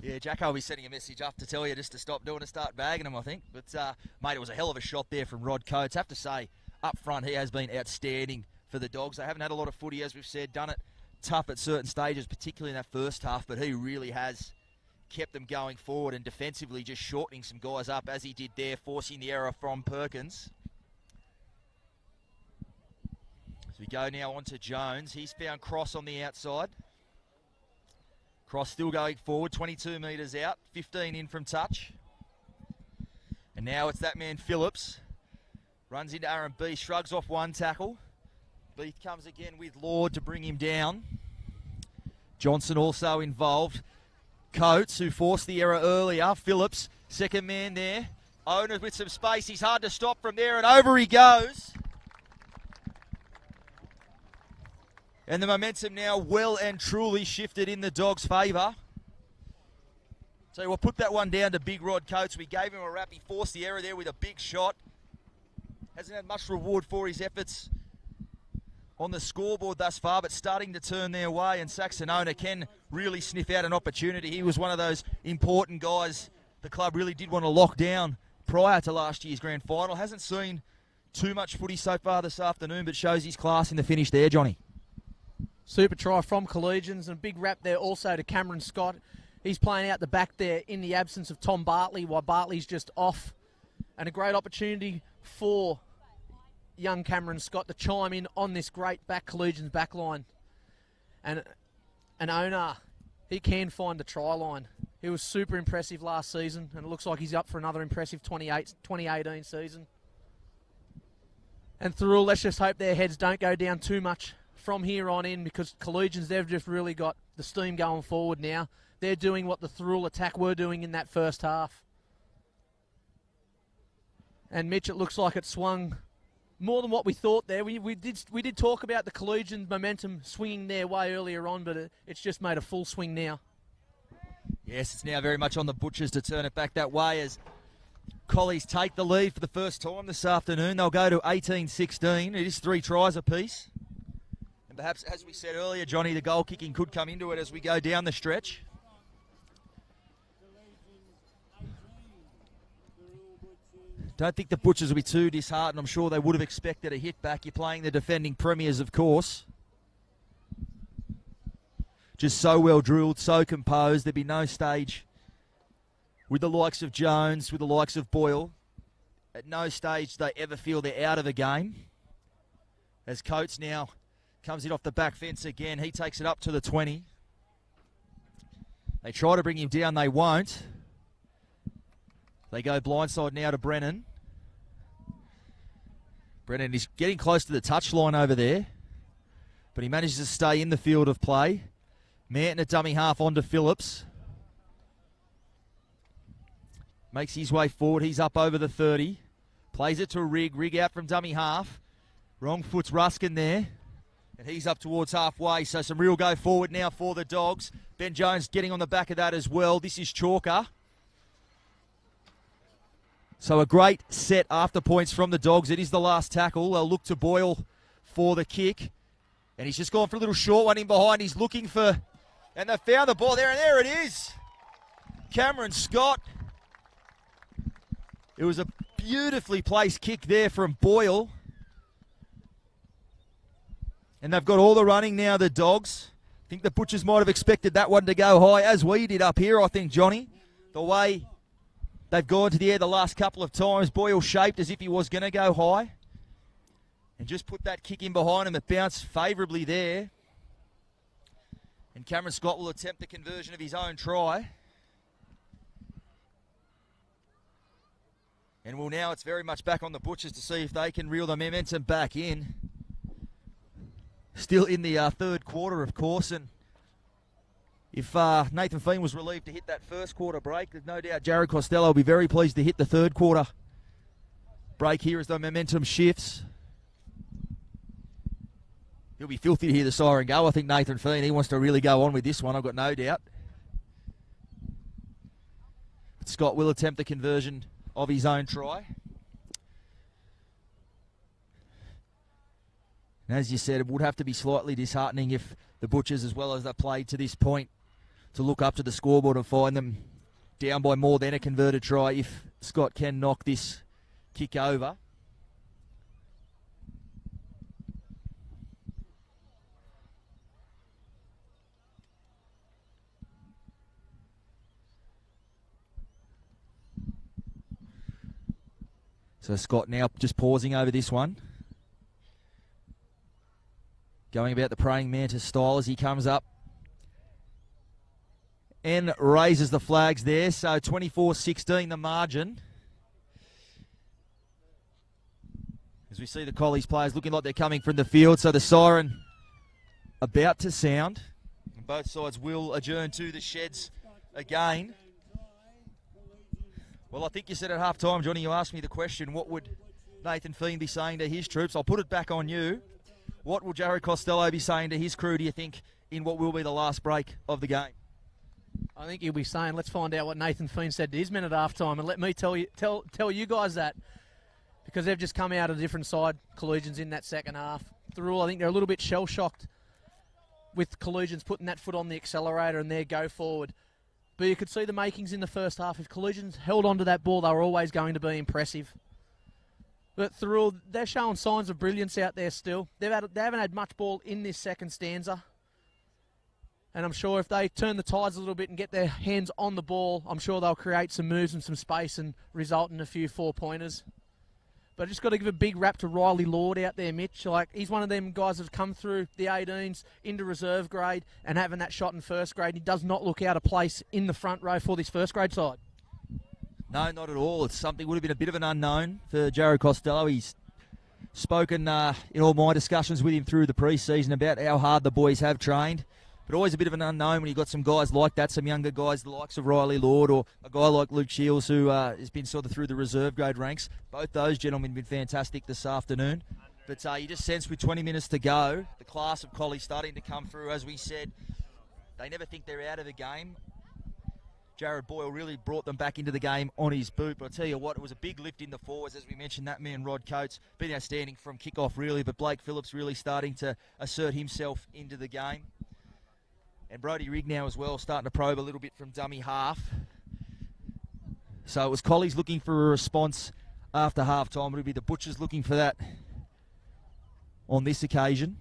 Speaker 1: Yeah, Jacko will be sending a message up to tell you just to stop doing it, start bagging them, I think. But, mate, it was a hell of a shot there from Rod Coates. Have to say, up front, he has been outstanding for the Dogs. They haven't had a lot of footy, as we've said, done it tough at certain stages, particularly in that first half, but he really has kept them going forward and defensively just shortening some guys up, as he did there, forcing the error from Perkins. As we go now on to Jones. He's found Cross on the outside. Cross still going forward, 22 metres out, 15 in from touch. And now it's that man Phillips. Runs into R&B, shrugs off one tackle. Beath comes again with Lord to bring him down. Johnson also involved. Coates, who forced the error earlier. Phillips, second man there. Owner with some space. He's hard to stop from there, and over he goes. And the momentum now well and truly shifted in the Dogs' favour. So we'll put that one down to Big Rod Coates. We gave him a wrap. He forced the error there with a big shot. Hasn't had much reward for his efforts on the scoreboard thus far, but starting to turn their way, and Saxonona can really sniff out an opportunity. He was one of those important guys the club really did want to lock down prior to last year's grand final. Hasn't seen too much footy so far this afternoon, but shows his class in the finish there, Johnny.
Speaker 2: Super try from Collegians, and a big wrap there also to Cameron Scott. He's playing out the back there in the absence of Tom Bartley, while Bartley's just off. And a great opportunity for young Cameron Scott to chime in on this great Collegians back line. And an owner, he can find the try line. He was super impressive last season, and it looks like he's up for another impressive 2018 season. And Thirroul, let's just hope their heads don't go down too much from here on in, because Collegians, they've just really got the steam going forward now. They're doing what the Thirroul attack were doing in that first half. And Mitch, it looks like it swung more than what we thought there. We did talk about the Collegians momentum swinging their way earlier on, but it's just made a full swing now.
Speaker 1: Yes, it's now very much on the Butchers to turn it back that way as Collies take the lead for the first time this afternoon. They'll go to 18-16. It is 3 tries apiece. And perhaps, as we said earlier, Johnny, the goal kicking could come into it as we go down the stretch. Don't think the Butchers will be too disheartened. I'm sure they would have expected a hit back. You're playing the defending premiers, of course. Just so well drilled, so composed. There'd be no stage with the likes of Jones, with the likes of Boyle. At no stage do they ever feel they're out of the game. As Coates now comes in off the back fence again. He takes it up to the 20. They try to bring him down. They won't. They go blindside now to Brennan. Brennan is getting close to the touchline over there, but he manages to stay in the field of play. Manton at dummy half onto Phillips. Makes his way forward. He's up over the 30. Plays it to Rig. Rig out from dummy half. Wrong foot's Ruskin there. And he's up towards halfway, so some real go forward now for the Dogs. Ben Jones getting on the back of that as well. This is Chalker. So a great set after points from the Dogs. It is the last tackle. They'll look to Boyle for the kick. And he's just gone for a little short one in behind. He's looking for... And they found the ball there, and there it is. Cameron Scott. It was a beautifully placed kick there from Boyle. And they've got all the running now, the Dogs. I think the Butchers might have expected that one to go high, as we did up here, I think, Johnny. The way they've gone to the air the last couple of times. Boyle shaped as if he was going to go high. And just put that kick in behind him. It bounced favourably there. And Cameron Scott will attempt the conversion of his own try. And well, now it's very much back on the Butchers to see if they can reel the momentum back in. Still in the third quarter, of course. And if Nathan Feen was relieved to hit that first quarter break, there's no doubt Jared Costello will be very pleased to hit the third quarter break here as the momentum shifts. He'll be filthy to hear the siren go. I think Nathan Feen, he wants to really go on with this one, I've got no doubt. But Scott will attempt the conversion of his own try. And as you said, it would have to be slightly disheartening if the Butchers, as well as they played to this point, to look up to the scoreboard and find them down by more than a converted try if Scott can knock this kick over. So Scott now just pausing over this one. Going about the praying mantis style as he comes up. And raises the flags there. So 24-16 the margin. As we see the Collies players looking like they're coming from the field. So the siren about to sound. And both sides will adjourn to the sheds again. Well, I think you said at half time, Johnny, you asked me the question, what would Nathan Fiend be saying to his troops? I'll put it back on you. What will Jared Costello be saying to his crew, do you think, in what will be the last break of the game?
Speaker 2: I think he'll be saying, let's find out what Nathan Fiend said to his men at half time, and let me tell you guys that, because they've just come out of a different side, Collegians, in that second half. Thirroul, I think they're a little bit shell-shocked with Collegians putting that foot on the accelerator and their go forward. But you could see the makings in the first half. If Collegians held on to that ball, they were always going to be impressive. But Thirroul, they're showing signs of brilliance out there still. They haven't had much ball in this second stanza. And I'm sure if they turn the tides a little bit and get their hands on the ball, I'm sure they'll create some moves and some space and result in a few 4-pointers. But I just got to give a big rap to Riley Lord out there, Mitch. Like, he's one of them guys that's come through the 18s into reserve grade and having that shot in first grade. He does not look out of place in the front row for this first grade side.
Speaker 1: No, not at all. It's something would have been a bit of an unknown for Jared Costello. He's spoken in all my discussions with him through the pre-season about how hard the boys have trained. But always a bit of an unknown when you've got some guys like that, some younger guys, the likes of Riley Lord or a guy like Luke Shields who has been sort of through the reserve grade ranks. Both those gentlemen have been fantastic this afternoon. But you just sense with 20 minutes to go, the class of Collie starting to come through. As we said, they never think they're out of the game. Jared Boyle really brought them back into the game on his boot. But I'll tell you what, it was a big lift in the forwards, as we mentioned, that man Rod Coates, been outstanding from kickoff really, but Blake Phillips really starting to assert himself into the game. And Brodie Rigg now as well, starting to probe a little bit from dummy half. So it was Collies looking for a response after half-time. It'll be the Butchers looking for that on this occasion.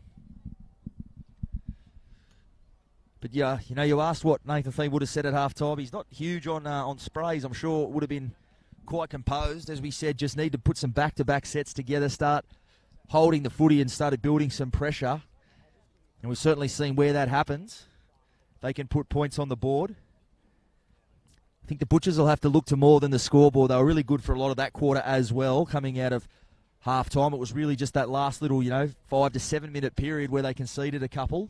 Speaker 1: But yeah, you know, you asked what Nathan Fiend would have said at half-time. He's not huge on sprays. I'm sure it would have been quite composed. As we said, just need to put some back-to-back sets together, start holding the footy and started building some pressure. And we've certainly seen where that happens. They can put points on the board. I think the Butchers will have to look to more than the scoreboard. They were really good for a lot of that quarter as well, coming out of half-time. It was really just that last little, 5 to 7 minute period where they conceded a couple.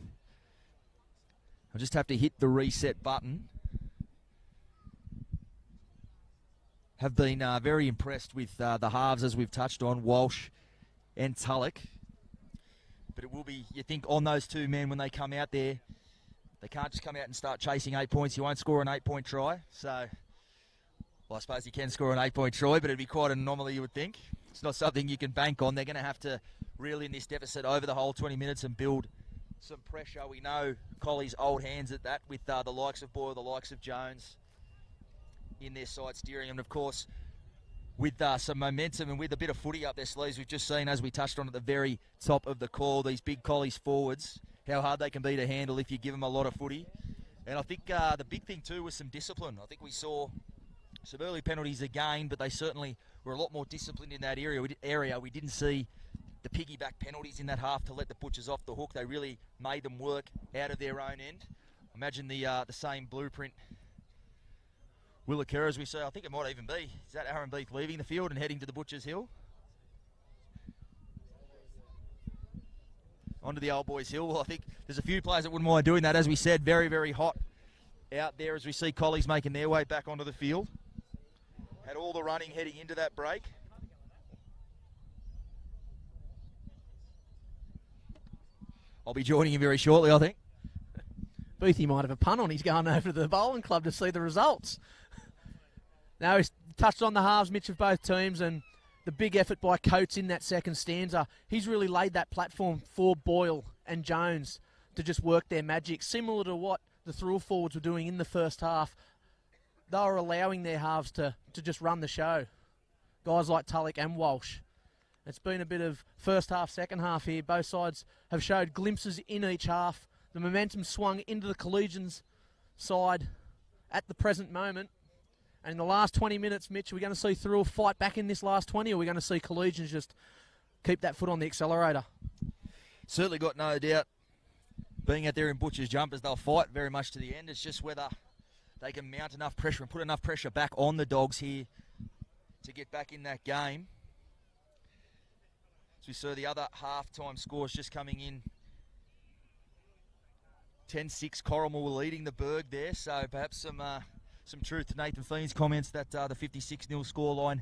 Speaker 1: I'll just have to hit the reset button. Have been very impressed with the halves, as we've touched on, Walsh and Tulloch. But it will be, you think, on those two men when they come out there. They can't just come out and start chasing 8 points. You won't score an 8-point try. So, well, I suppose you can score an 8-point try, but it'd be quite an anomaly, you would think. It's not something you can bank on. They're going to have to reel in this deficit over the whole 20 minutes and build some pressure. We know Collie's old hands at that with the likes of Boyle, the likes of Jones in their side steering. And, of course, with some momentum and with a bit of footy up their sleeves, we've just seen, as we touched on at the very top of the call, these big Collies forwards, how hard they can be to handle if you give them a lot of footy. And I think the big thing too was some discipline. I think we saw some early penalties again, but they certainly were a lot more disciplined in that area. We didn't see the piggyback penalties in that half to let the Butchers off the hook. They really made them work out of their own end. Imagine the same blueprint will occur, as we say. I think it might even be, is that Aaron Beath leaving the field and heading to the Butchers Hill? Onto the Old Boys Hill. Well, I think there's a few players that wouldn't mind doing that. As we said, very, very hot out there as we see Collies making their way back onto the field. Had all the running heading into that break. I'll be joining him very shortly, I think.
Speaker 2: Boothie might have a pun on. He's going over to the bowling club to see the results. Now, he's touched on the halves, Mitch, of both teams, and the big effort by Coates in that second stanza. He's really laid that platform for Boyle and Jones to just work their magic, similar to what the Thirroul forwards were doing in the first half. They were allowing their halves to just run the show. Guys like Tulloch and Walsh. It's been a bit of first half, second half here. Both sides have showed glimpses in each half. The momentum swung into the Collegians side at the present moment. And in the last 20 minutes, Mitch, are we going to see Thirroul fight back in this last 20, or are we going to see Collegians just keep that foot on the accelerator?
Speaker 1: Certainly got no doubt, being out there in Butcher's jumpers, they'll fight very much to the end. It's just whether they can mount enough pressure and put enough pressure back on the Dogs here to get back in that game. As we saw the other half-time scores just coming in. 10-6, Corrimal leading the Berg there, so perhaps some truth to Nathan Feen's comments that the 56-0 scoreline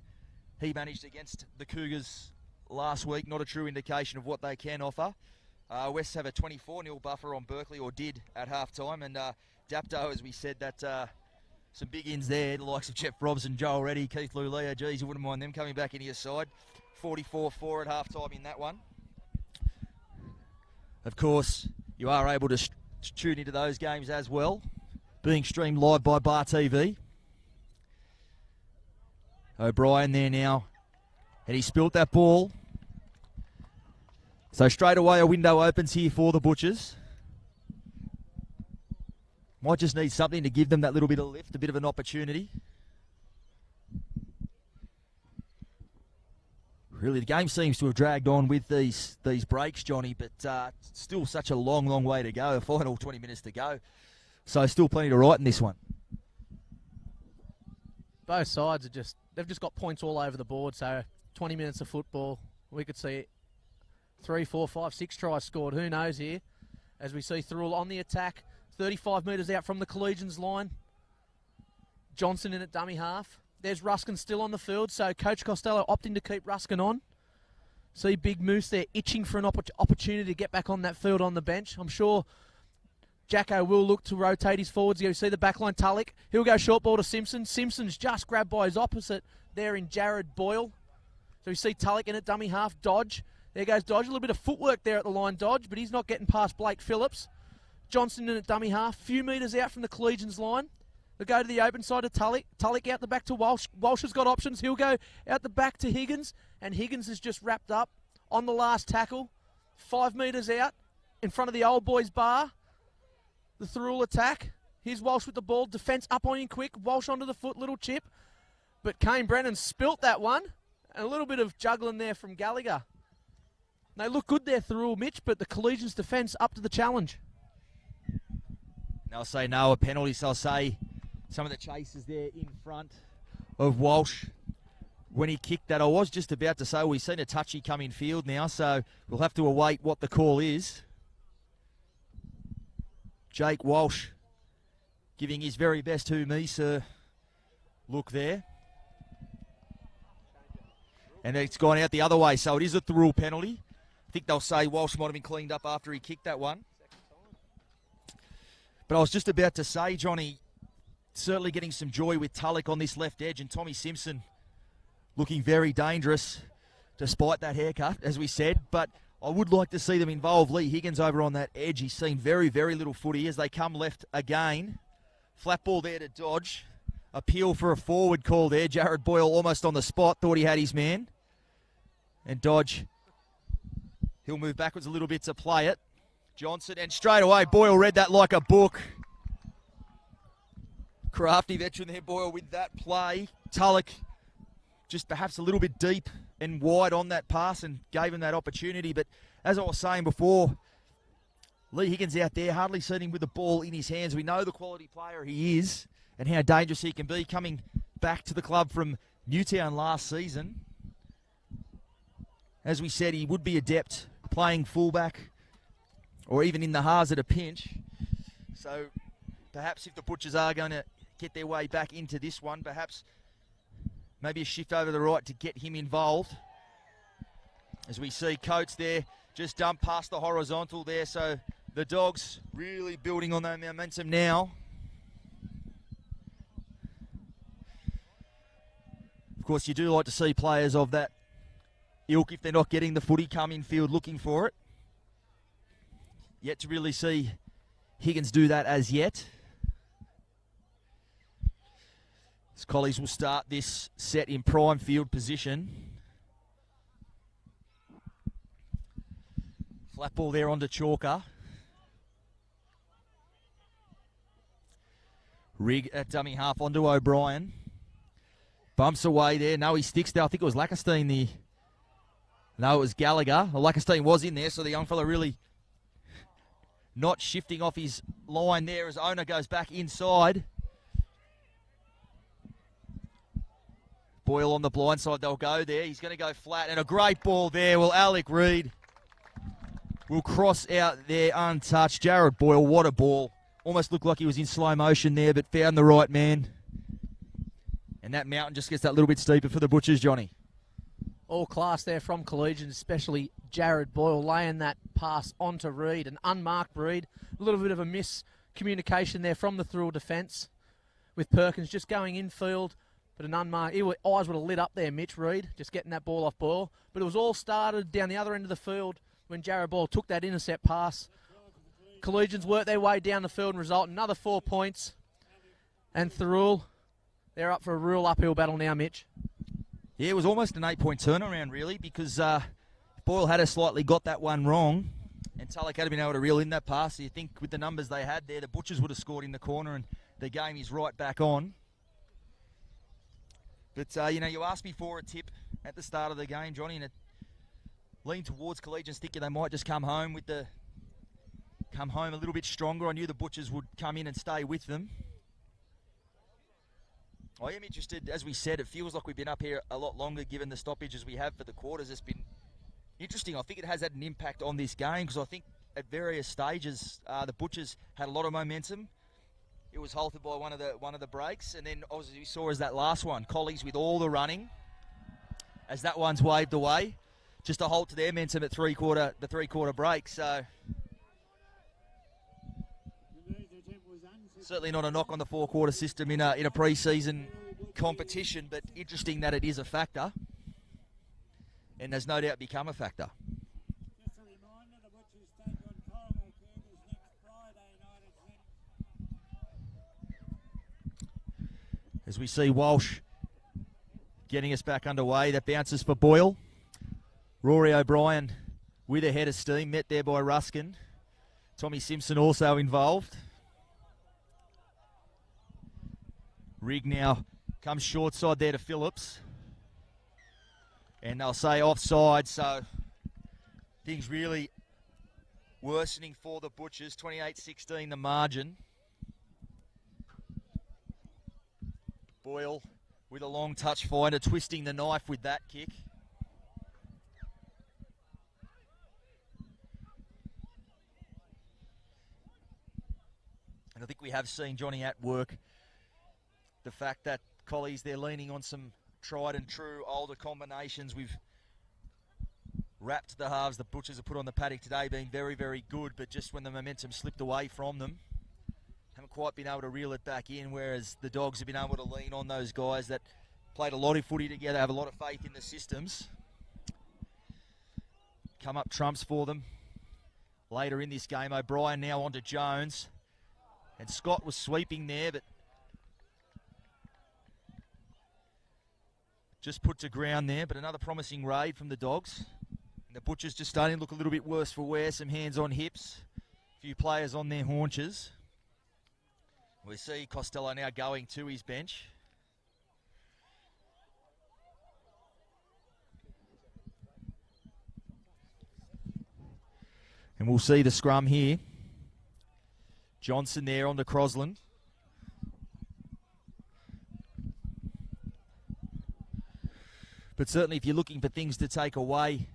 Speaker 1: he managed against the Cougars last week, not a true indication of what they can offer. Wests have a 24-0 buffer on Berkeley, or did at half-time, and Dapto, as we said, that some big ins there, the likes of Jeff Robson, Joel Reddy, Keith Lulea. Geez, you wouldn't mind them coming back into your side. 44-4 at half-time in that one. Of course, you are able to tune into those games as well, being streamed live by Bar TV. O'Brien there now, and he spilt that ball. So straight away a window opens here for the Butchers. Might just need something to give them that little bit of lift, a bit of an opportunity. Really, the game seems to have dragged on with these breaks, Johnny, but still such a long way to go. A final 20 minutes to go. So still plenty to write in this one.
Speaker 2: Both sides are they've just got points all over the board. So 20 minutes of football, we could see 3, 4, 5, 6 tries scored. Who knows here? As we see Thirroul on the attack, 35 metres out from the Collegians line. Johnson in at dummy half. There's Ruskin still on the field, so Coach Costello opting to keep Ruskin on. See Big Moose there itching for an opportunity to get back on that field on the bench. I'm sure Jacko will look to rotate his forwards. You see the backline, Tulloch. He'll go short ball to Simpson. Simpson's just grabbed by his opposite there in Jared Boyle. So we see Tulloch in at dummy half. Dodge. There goes Dodge. A little bit of footwork there at the line, Dodge, but he's not getting past Blake Phillips. Johnson in at dummy half. Few metres out from the Collegians line. They'll go to the open side of Tulloch. Tulloch out the back to Walsh. Walsh has got options. He'll go out the back to Higgins. And Higgins is just wrapped up on the last tackle. 5 metres out in front of the old boys bar. The Thirroul attack. Here's Walsh with the ball. Defence up on him quick. Walsh onto the foot. Little chip. But Kane Brennan spilt that one. And a little bit of juggling there from Gallagher. They look good there, Thirroul, Mitch, but the Collegians defence up to the challenge.
Speaker 1: They'll say no, a penalty, so I'll say some of the chases there in front of Walsh when he kicked that. I was just about to say, we've seen a touchy come in field now, so we'll have to await what the call is. Jake Walsh giving his very best to me, sir. Look there. And it's gone out the other way, so it is a Thirroul penalty. I think they'll say Walsh might have been cleaned up after he kicked that one. But I was just about to say, Johnny, certainly getting some joy with Tulloch on this left edge, and Tommy Simpson looking very dangerous despite that haircut, as we said. But I would like to see them involve Lee Higgins over on that edge. He's seen very little footy as they come left again. Flat ball there to Dodge. Appeal for a forward call there. Jared Boyle almost on the spot, thought he had his man. And Dodge, he'll move backwards a little bit to play it. Johnson, and straight away, Boyle read that like a book. Crafty veteran there, Boyle, with that play. Tulloch just perhaps a little bit deep and wide on that pass and gave him that opportunity. But as I was saying before, Lee Higgins out there, hardly seen him with the ball in his hands. We know the quality player he is and how dangerous he can be, coming back to the club from Newtown last season. As we said, he would be adept playing fullback or even in the halves at a pinch. So perhaps if the Butchers are going to get their way back into this one, perhaps maybe a shift over the right to get him involved. As we see Coates there, just dumped past the horizontal there. So the Dogs really building on that momentum now. Of course, you do like to see players of that ilk, if they're not getting the footy, come in field looking for it. Yet to really see Higgins do that as yet. As Collies will start this set in prime field position. Flat ball there onto Chalker. Rig at dummy half onto O'Brien. Bumps away there. No, he sticks there. I think it was Lackerstein. No, it was Gallagher. Well, Lackerstein was in there, so the young fella really not shifting off his line there as Ona goes back inside. Boyle on the blind side, they'll go there. He's going to go flat, and a great ball there. Well, Alec Reid will cross out there untouched. Jared Boyle, what a ball. Almost looked like he was in slow motion there, but found the right man. And that mountain just gets that little bit steeper for the Butchers, Johnny.
Speaker 2: All class there from Collegians, especially Jared Boyle laying that pass onto Reid, an unmarked Reid. A little bit of a miscommunication there from the Thirroul defence with Perkins just going infield, but an unmarked. Eyes would have lit up there, Mitch Reid, just getting that ball off Boyle. But it was all started down the other end of the field when Jared Boyle took that intercept pass. Collegians worked their way down the field and result in another 4 points. And Thirroul, they're up for a real uphill battle now, Mitch.
Speaker 1: Yeah, it was almost an 8-point turnaround, really, because Boyle had slightly got that one wrong, and Tulloch had been able to reel in that pass. So you think with the numbers they had there, the Butchers would have scored in the corner, and the game is right back on. But, you asked me for a tip at the start of the game, Johnny, and it leaned towards Collegians, thinking they might just come home a little bit stronger. I knew the Butchers would come in and stay with them. I am interested, as we said, it feels like we've been up here a lot longer given the stoppages we have for the quarters. It's been interesting. I think it has had an impact on this game because I think at various stages the Butchers had a lot of momentum. It was halted by one of the breaks, and then as we saw as that last one, Collies with all the running, as that one's waved away, just a halt to their momentum at the three-quarter break. So certainly not a knock on the four-quarter system in a pre-season competition, but interesting that it is a factor, and has no doubt become a factor.
Speaker 4: Just a reminder, the Butchers take on Corongo Cougars next Friday night at 10.
Speaker 1: As we see Walsh getting us back underway, that bounces for Boyle. Rory O'Brien with a head of steam, met there by Ruskin. Tommy Simpson also involved. Rig now comes short side there to Phillips. And they'll say offside, so things really worsening for the Butchers. 28-16 the margin. Boyle with a long touch finder, twisting the knife with that kick. And I think we have seen Johnny at work. The fact that Collies, they're leaning on some tried and true older combinations. We've wrapped the halves the Butchers have put on the paddock today being very, very good, but just when the momentum slipped away from them, haven't quite been able to reel it back in, whereas the Dogs have been able to lean on those guys that played a lot of footy together, have a lot of faith in the systems. Come up trumps for them later in this game. O'Brien now onto Jones, and Scott was sweeping there, but just put to ground there. But another promising raid from the Dogs. And the Butchers just starting to look a little bit worse for wear. Some hands on hips. A few players on their haunches. We see Costello now going to his bench. And we'll see the scrum here. Johnson there on to Crosland. But certainly if you're looking for things to take away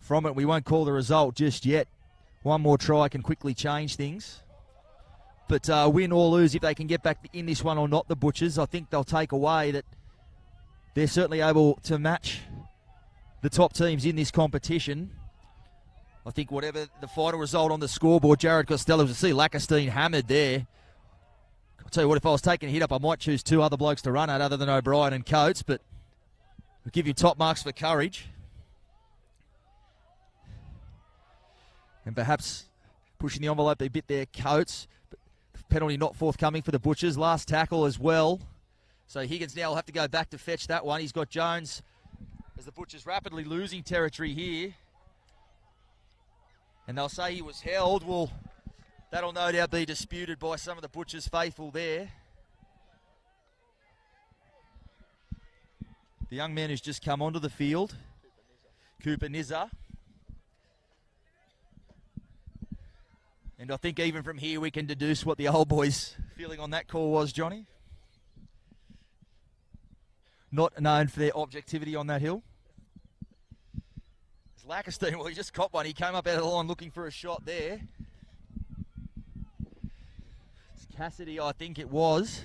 Speaker 1: from it, we won't call the result just yet. One more try can quickly change things. But win or lose, if they can get back in this one or not, the Butchers, I think they'll take away that they're certainly able to match the top teams in this competition. I think whatever the final result on the scoreboard, Jared Costello, to see Lackerstein hammered there. I'll tell you what, if I was taking a hit up, I might choose two other blokes to run at other than O'Brien and Coates, but We'll give you top marks for courage. And perhaps pushing the envelope a bit there, Coates. Penalty not forthcoming for the Butchers. Last tackle as well. So Higgins now will have to go back to fetch that one. He's got Jones as the Butchers rapidly losing territory here. And they'll say he was held. Well, that'll no doubt be disputed by some of the Butchers faithful there. The young man who's just come onto the field, Cooper Nizza. And I think even from here we can deduce what the old boys' feeling on that call was, Johnny. Not known for their objectivity on that hill. It's Lackestein, well, he just caught one. He came up out of the line looking for a shot there. It's Cassidy, I think it was.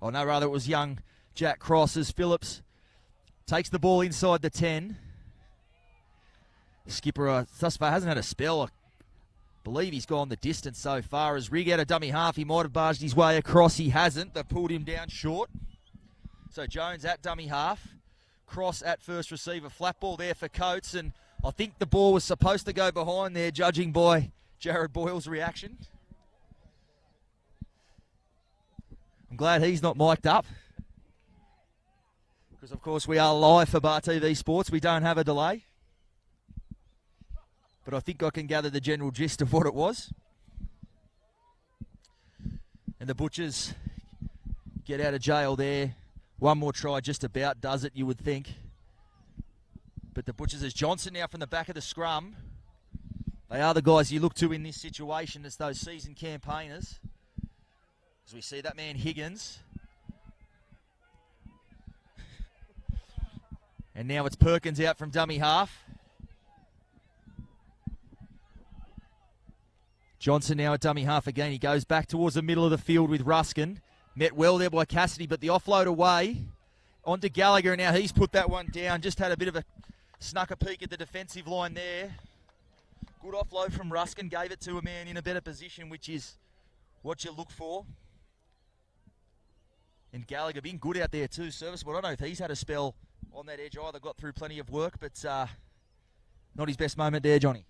Speaker 1: Oh, no, rather it was young Jack Cross as Phillips takes the ball inside the 10. Skipper thus far hasn't had a spell. I believe he's gone the distance so far. As Rig out a dummy half, he might have barged his way across. He hasn't. They've pulled him down short. So Jones at dummy half. Cross at first receiver. Flat ball there for Coates. And I think the ball was supposed to go behind there, judging by Jared Boyle's reaction. I'm glad he's not mic'd up. Because, of course, we are live for Bar TV Sports. We don't have a delay. But I think I can gather the general gist of what it was. And the Butchers get out of jail there. One more try just about does it, you would think. But the Butchers, as Johnson now from the back of the scrum. They are the guys you look to in this situation as those seasoned campaigners. As we see that man Higgins. And now it's Perkins out from dummy half. Johnson now at dummy half again. He goes back towards the middle of the field with Ruskin. Met well there by Cassidy, but the offload away onto Gallagher. Now he's put that one down. Just had a bit of a snuck a peek at the defensive line there. Good offload from Ruskin. Gave it to a man in a better position, which is what you look for. And Gallagher being good out there too. Serviceable. I don't know if he's had a spell on that edge either. Got through plenty of work, but not his best moment there, Johnny.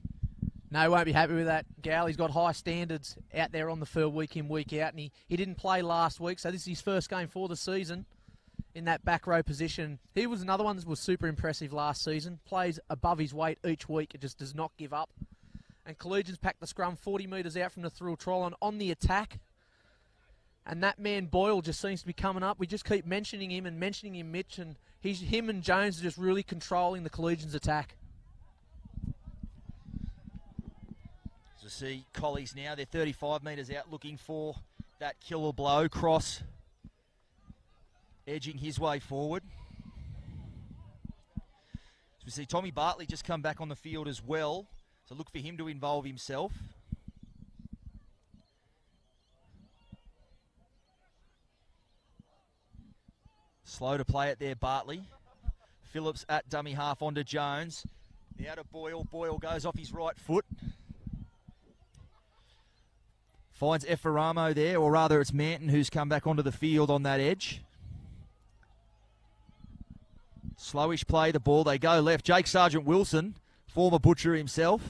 Speaker 2: No, he won't be happy with that. Gal, he's got high standards out there on the field week in, week out, and he didn't play last week, so this is his first game for the season in that back row position. He was another one that was super impressive last season. Plays above his weight each week. It just does not give up. And Collegians packed the scrum 40 metres out from the Thirroul try line on the attack. And that man Boyle just seems to be coming up. We just keep mentioning him, Mitch, and him and Jones are just really controlling the Collegians' attack.
Speaker 1: To see Collies now, they're 35 metres out looking for that killer blow. Cross edging his way forward. So we see Tommy Bartley just come back on the field as well. So look for him to involve himself. Slow to play it there, Bartley. Phillips at dummy half onto Jones. Now to Boyle. Boyle goes off his right foot. Finds Efferamo there, or rather it's Manton who's come back onto the field on that edge. Slowish play the ball. They go left. Jake Sargent-Wilson, former Butcher himself.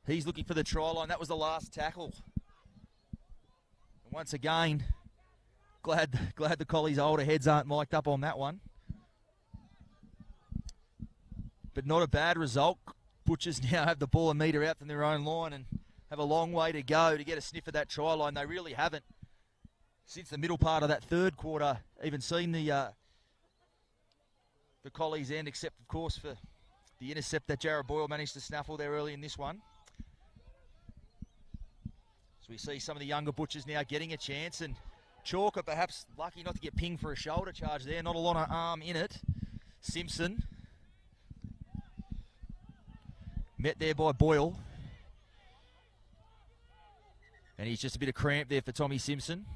Speaker 1: He's looking for the try line. That was the last tackle. And once again, glad the Collies' older heads aren't mic'd up on that one. But not a bad result. Butchers now have the ball a metre out from their own line and have a long way to go to get a sniff of that try line. They really haven't, since the middle part of that third quarter, even seen the Collies end, except, of course, for the intercept that Jared Boyle managed to snaffle there early in this one. So we see some of the younger Butchers now getting a chance, and Chalker perhaps lucky not to get pinged for a shoulder charge there. Not a lot of arm in it. Simpson met there by Boyle. And he's just a bit of cramp there for Tommy Simpson.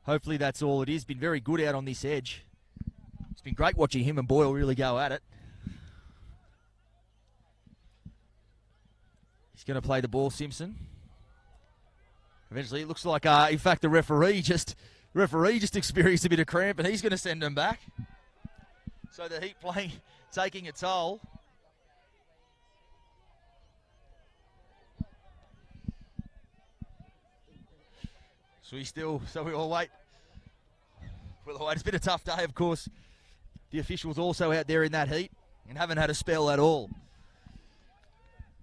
Speaker 1: Hopefully that's all it is. Been very good out on this edge. It's been great watching him and Boyle really go at it. He's going to play the ball, Simpson. Eventually it looks like, in fact, the referee just experienced a bit of cramp and he's going to send him back. So the heat playing, taking a toll. So we all wait. It's been a tough day, of course. The officials also out there in that heat and haven't had a spell at all.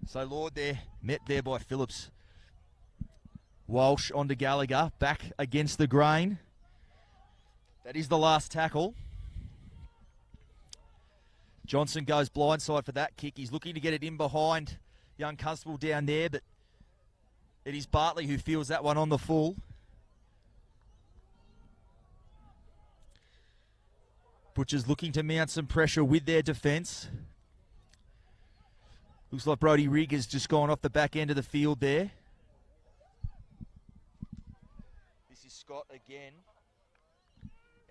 Speaker 1: So Lord there, met there by Phillips. Walsh onto Gallagher, back against the grain. That is the last tackle. Johnson goes blindside for that kick. He's looking to get it in behind young Constable down there, but it is Bartley who feels that one on the full. Butchers looking to mount some pressure with their defence. Looks like Brodie Rigg has just gone off the back end of the field there. This is Scott again.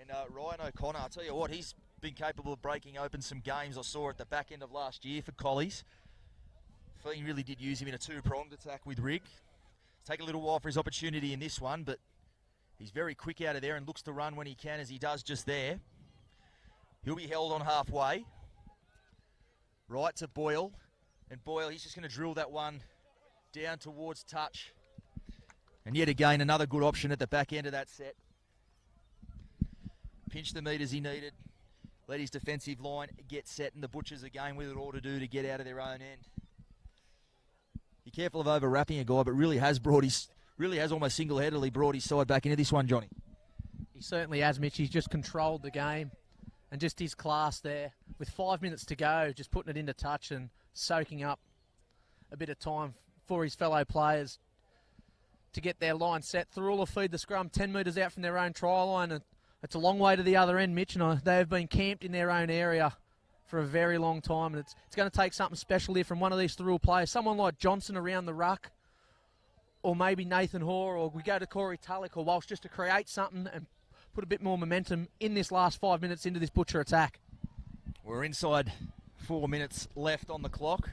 Speaker 1: And Ryan O'Connor, I'll tell you what, he's been capable of breaking open some games I saw at the back end of last year for Collies. He really did use him in a two-pronged attack with Rigg. It's taken a little while for his opportunity in this one, but he's very quick out of there and looks to run when he can, as he does just there. He'll be held on halfway. Right to Boyle. And Boyle, he's just going to drill that one down towards touch. And yet again, another good option at the back end of that set. Pinch the meters he needed. Let his defensive line get set, and the Butchers again with it all to do to get out of their own end. Be careful of over-wrapping a guy, but really has almost single-handedly brought his side back into this one, Johnny.
Speaker 2: He certainly has, Mitch. He's just controlled the game. And just his class there, with 5 minutes to go, just putting it into touch and soaking up a bit of time for his fellow players to get their line set. Thirroul will feed the scrum 10 metres out from their own try line, and it's a long way to the other end, Mitch, and they have been camped in their own area for a very long time, and it's going to take something special here from one of these Thirroul players, someone like Johnson around the ruck, or maybe Nathan Hoare, or we go to Corey Tulloch or Walsh, just to create something and put a bit more momentum in this last 5 minutes into this Butcher attack.
Speaker 1: We're inside 4 minutes left on the clock.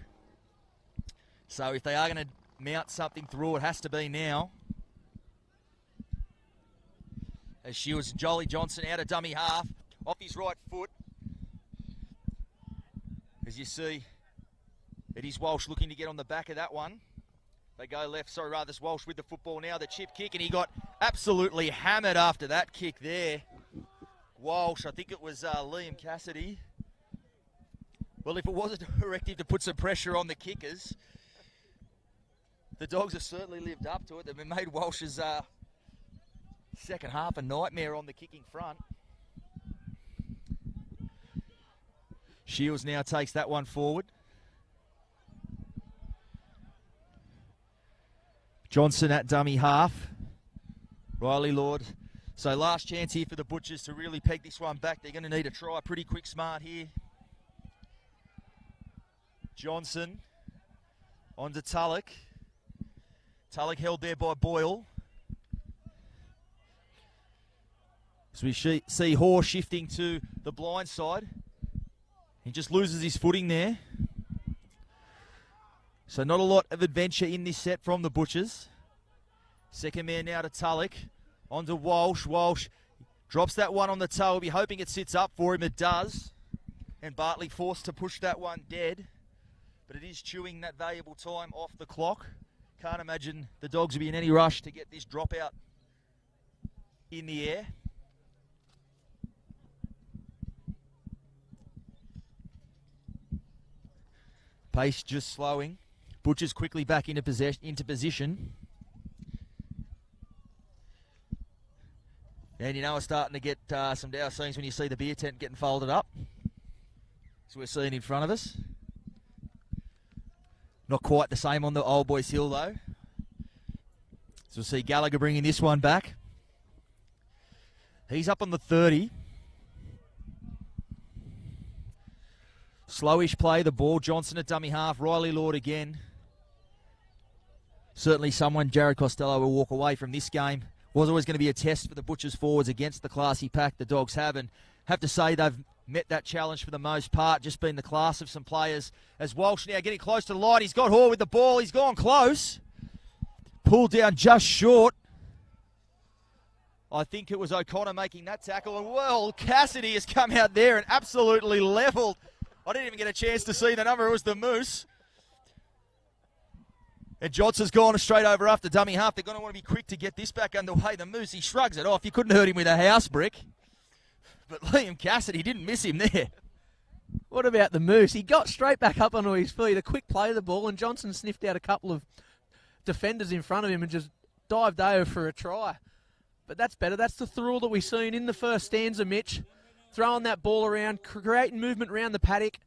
Speaker 1: So if they are going to mount something through, it has to be now. As Shields, Jolie Johnson out of dummy half, off his right foot. As you see, it is Walsh looking to get on the back of that one. They go left, sorry, rather, it's Walsh with the football now, the chip kick, and he got absolutely hammered after that kick there. Walsh, I think it was Liam Cassidy. Well, if it wasn't a directive to put some pressure on the kickers, the Dogs have certainly lived up to it. They've made Walsh's second half a nightmare on the kicking front. Shields now takes that one forward. Johnson at dummy half. Riley Lord. So last chance here for the Butchers to really peg this one back. They're going to need a try pretty quick smart here. Johnson onto Tulloch. Tulloch held there by Boyle. So we see Hoare shifting to the blind side. He just loses his footing there. So not a lot of adventure in this set from the Butchers. Second man now to Tulloch. On to Walsh. Walsh drops that one on the toe. We'll be hoping it sits up for him. It does. And Bartley forced to push that one dead. But it is chewing that valuable time off the clock. Can't imagine the Dogs will be in any rush to get this dropout in the air. Pace just slowing. Butchers quickly back into position. And you know, we're starting to get some dour scenes when you see the beer tent getting folded up. So we're seeing in front of us. Not quite the same on the Old Boys Hill though. So we'll see Gallagher bringing this one back. He's up on the 30. Slowish play, the ball. Johnson at dummy half. Riley Lord again. Certainly someone, Jared Costello, will walk away from this game. Was always going to be a test for the Butchers forwards against the classy pack the Dogs have. And have to say they've met that challenge for the most part. Just been the class of some players. As Walsh now getting close to the line. He's got Hoare with the ball. He's gone close. Pulled down just short. I think it was O'Connor making that tackle. And, well, Cassidy has come out there and absolutely levelled. I didn't even get a chance to see the number. It was the Moose. And Johnson's gone straight over after dummy half. They're going to want to be quick to get this back underway. The Moose, he shrugs it off. You couldn't hurt him with a house brick. But Liam Cassidy didn't miss him there.
Speaker 2: What about the Moose? He got straight back up onto his feet, a quick play of the ball, and Johnson sniffed out a couple of defenders in front of him and just dived over for a try. But that's better. That's the Thirroul that we've seen in the first stanza, Mitch. Throwing that ball around, creating movement around the paddock.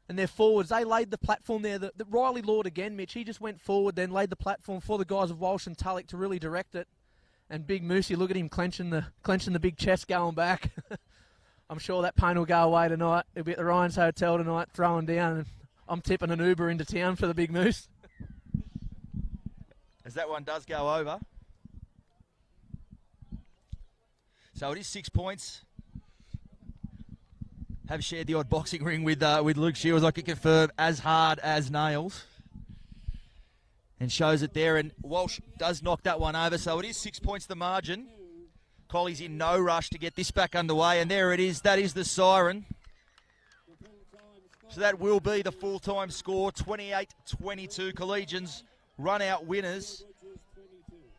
Speaker 2: And their forwards, they laid the platform there. The Riley Lord again, Mitch, he just went forward, then laid the platform for the guys of Walsh and Tulloch to really direct it. And Big Moosey, look at him clenching the big chest going back. I'm sure that pain will go away tonight. He'll be at the Ryan's Hotel tonight, throwing down. And I'm tipping an Uber into town for the Big Moose.
Speaker 1: As that one does go over. So it is 6 points. Have shared the odd boxing ring with Luke Shields. I can confirm, as hard as nails. And shows it there. And Walsh does knock that one over. So it is 6 points the margin. Collie's in no rush to get this back underway. And there it is. That is the siren. So that will be the full-time score. 28-22. Collegians run out winners.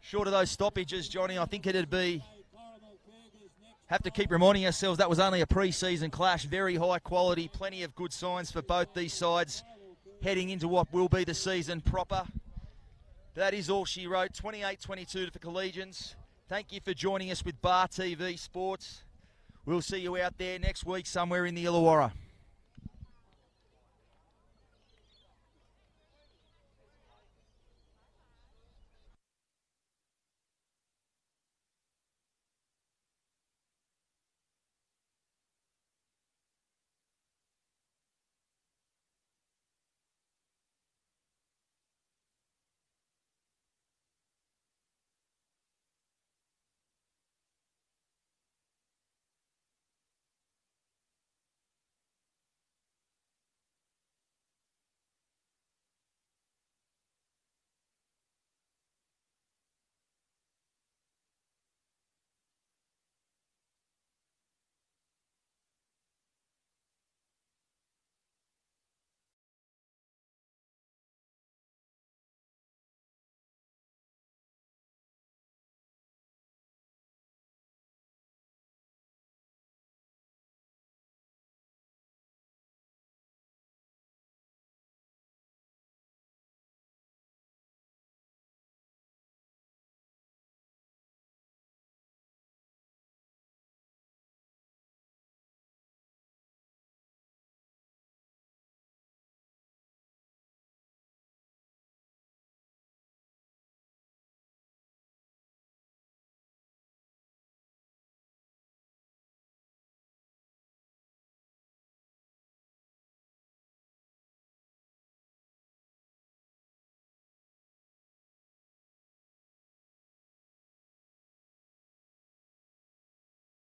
Speaker 1: Short of those stoppages, Johnny, I think it'd be... Have to keep reminding ourselves that was only a pre-season clash. Very high quality, plenty of good signs for both these sides heading into what will be the season proper. That is all she wrote. 28-22 for Collegians. Thank you for joining us with Bar TV Sports. We'll see you out there next week somewhere in the Illawarra.